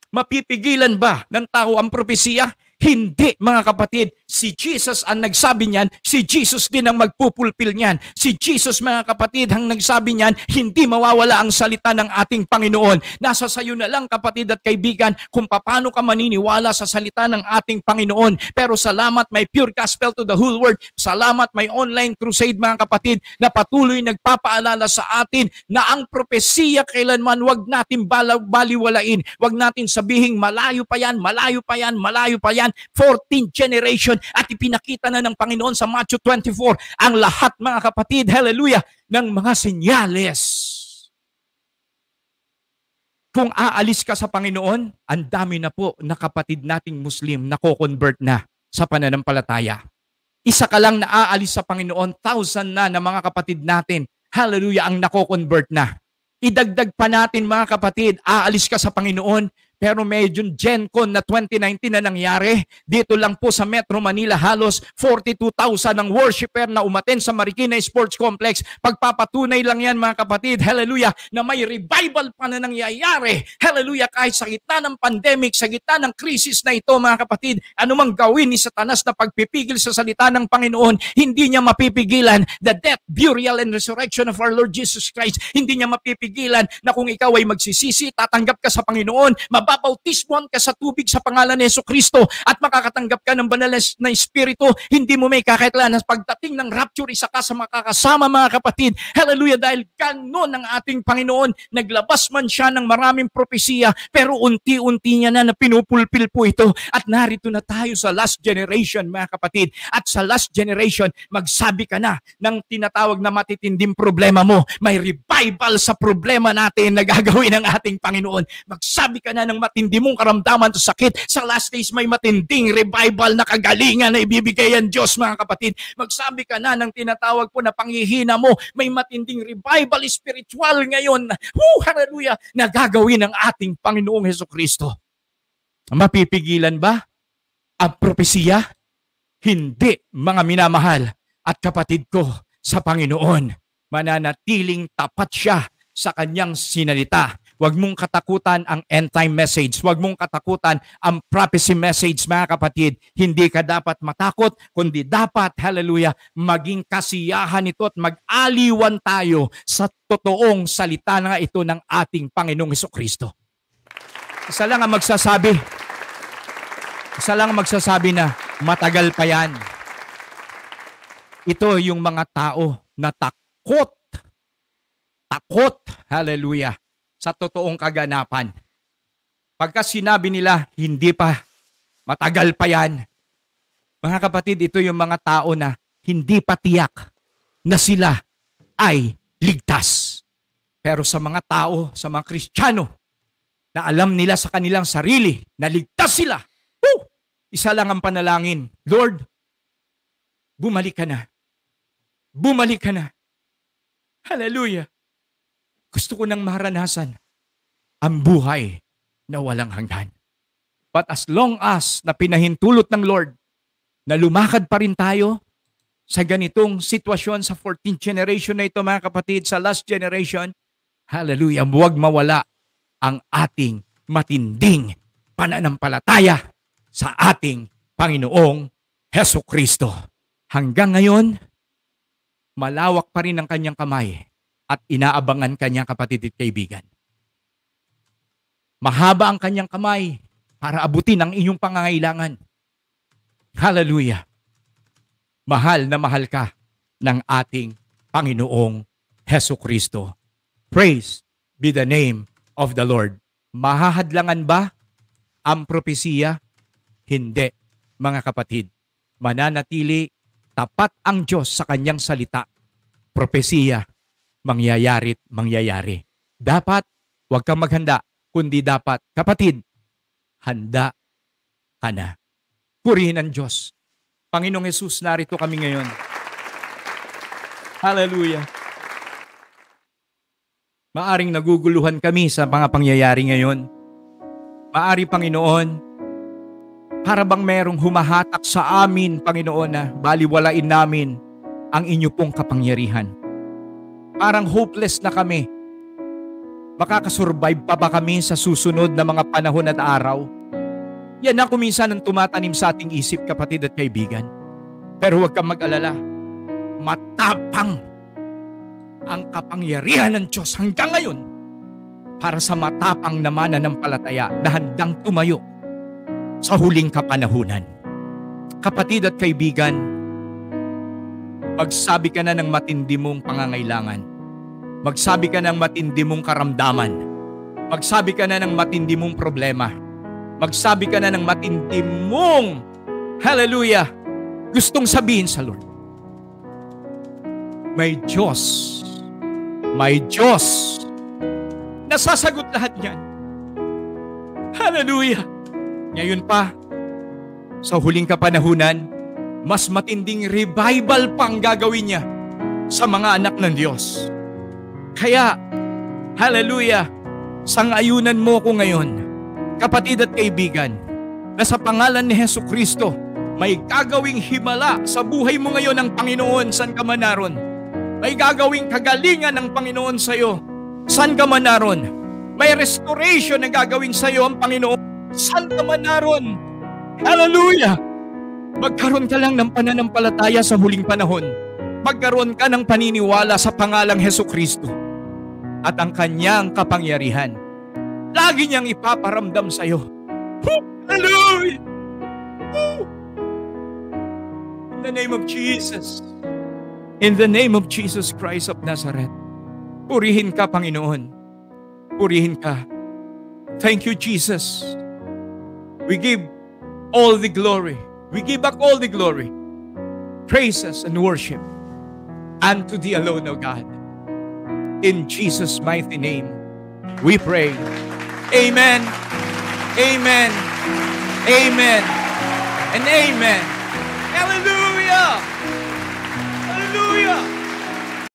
Mapipigilan ba ng tao ang propesiya? Hindi, mga kapatid. Si Jesus ang nagsabi niyan, si Jesus din ang magpupulpil niyan. Si Jesus, mga kapatid, ang nagsabi niyan, hindi mawawala ang salita ng ating Panginoon. Nasa sayo na lang, kapatid at kaibigan, kung paano ka maniniwala sa salita ng ating Panginoon. Pero salamat, may pure gospel to the whole world. Salamat, may online crusade, mga kapatid, na patuloy nagpapaalala sa atin na ang propesiya kailanman wag natin baliwalain. Wag natin sabihing malayo pa yan, malayo pa yan, malayo pa yan. 14th generation, at ipinakita na ng Panginoon sa Matthew 24 ang lahat, mga kapatid, hallelujah, ng mga senyales. Kung aalis ka sa Panginoon, ang dami na po na kapatid nating Muslim na ko-convert na sa pananampalataya. Isa ka lang na aalis sa Panginoon, 1,000 na mga kapatid natin, hallelujah, ang nako-convert na. Idagdag pa natin, mga kapatid, aalis ka sa Panginoon, Pero medyo GenCon na 2019 na nangyari. Dito lang po sa Metro Manila, halos 42,000 ang worshiper na umaten sa Marikina Sports Complex. Pagpapatunay lang yan mga kapatid, hallelujah, na may revival pa na nangyayari. Hallelujah, kahit sa gitna ng pandemic, sa gitna ng krisis na ito mga kapatid, anumang gawin ni Satanas na pagpipigil sa salita ng Panginoon, hindi niya mapipigilan the death, burial, and resurrection of our Lord Jesus Christ. Hindi niya mapipigilan na kung ikaw ay magsisisi, tatanggap ka sa Panginoon, mababautismoan ka sa tubig sa pangalan ni Jesucristo at makakatanggap ka ng banal na Espiritu, hindi mo may kakailangan pagdating ng rapture, isa ka sa makakasama mga kapatid. Hallelujah, dahil ganon ang ating Panginoon. Naglabas man siya ng maraming propesiya, pero unti-unti niya na pinupulpil po ito. At narito na tayo sa last generation mga kapatid. At sa last generation, magsabi ka na ng tinatawag na matitinding problema mo. May revival sa problema natin na gagawin ng ating Panginoon. Magsabi ka na ng matindi mong karamdaman sa sakit. Sa last days, may matinding revival na kagalingan na ibibigay ang Diyos mga kapatid. Magsabi ka na ng tinatawag po na panghihina mo. May matinding revival spiritual ngayon. Hallelujah! Na gagawin ng ating Panginoong Hesukristo. Mapipigilan ba ang propesiya? Hindi, mga minamahal at kapatid ko sa Panginoon. Mananatiling tapat siya sa kanyang sinalita. Huwag mong katakutan ang end time message. Huwag mong katakutan ang prophecy message, mga kapatid. Hindi ka dapat matakot, kundi dapat, hallelujah, maging kasiyahan ito at mag-aliwan tayo sa totoong salita na ito ng ating Panginoong Hesukristo. Isa lang ang magsasabi na matagal pa yan. Ito yung mga tao na takot, hallelujah, sa totoong kaganapan. Pagka sinabi nila, hindi pa, matagal pa yan. Mga kapatid, ito yung mga tao na hindi pa tiyak na sila ay ligtas. Pero sa mga tao, sa mga Kristiyano, na alam nila sa kanilang sarili na ligtas sila, isa lang ang panalangin, Lord, bumalik ka na. Bumalik ka na. Hallelujah. Gusto ko nang maranasan ang buhay na walang hanggan. But as long as na pinahintulot ng Lord na lumakad pa rin tayo sa ganitong sitwasyon sa 14th generation na ito mga kapatid, sa last generation, hallelujah, huwag mawala ang ating matinding pananampalataya sa ating Panginoong Hesukristo. Hanggang ngayon, malawak pa rin ang kanyang kamay at inaabangan kanyang kapatid at kaibigan. Mahaba ang kanyang kamay para abutin ang inyong pangangailangan. Hallelujah! Mahal na mahal ka ng ating Panginoong Hesukristo. Praise be the name of the Lord. Mahahadlangan ba ang propesiya? Hindi, mga kapatid. Mananatili tapat ang Diyos sa kanyang salita. Propesiya, mangyayari't mangyayari. Dapat, huwag kang maghanda, kundi dapat, kapatid, handa ka na. Purihin ang Diyos. Panginoong Hesus, narito kami ngayon. Hallelujah. Maaring naguguluhan kami sa mga pangyayari ngayon. Maari, Panginoon, para bang merong humahatak sa amin, Panginoon, na baliwalain namin ang inyo pong kapangyarihan. Parang hopeless na kami. Makakasurvive pa ba kami sa susunod na mga panahon at araw? Yan ang kuminsan ang tumatanim sa ating isip, kapatid at kaibigan. Pero huwag kang mag-alala. Matapang ang kapangyarihan ng Diyos hanggang ngayon para sa matapang na mananampalataya na handang tumayo sa huling kapanahunan. Kapatid at kaibigan, magsabi ka na ng matindi mong pangangailangan. Magsabi ka ng matindi mong karamdaman. Magsabi ka na ng matindi mong problema. Magsabi ka na ng matindi mong, hallelujah, gustong sabihin sa Lord. May Diyos nasasagot lahat yan. Hallelujah. Ngayon pa, sa huling kapanahunan, mas matinding revival pang gagawin niya sa mga anak ng Diyos. Kaya, hallelujah, sangayunan mo ko ngayon Kapatid at kaibigan, na sa pangalan ni Hesukristo, may gagawing himala sa buhay mo ngayon ng Panginoon, saan ka man naroon. May gagawing kagalingan ng Panginoon sa iyo, saan ka man naroon. May restoration na gagawin sa iyo ang Panginoon, saan ka man naroon. Hallelujah! Magkaroon ka lang ng pananampalataya sa huling panahon. Magkaroon ka ng paniniwala sa pangalang Hesukristo at ang kanyang kapangyarihan. Lagi niyang ipaparamdam sa iyo. Hallelujah! In the name of Jesus. In the name of Jesus Christ of Nazareth. Purihin ka, Panginoon. Purihin ka. Thank you, Jesus. We give all the glory. We give back all the glory, praises and worship unto thee alone, O God. In Jesus' mighty name, we pray. Amen. Amen. Amen. And amen. Hallelujah. Hallelujah.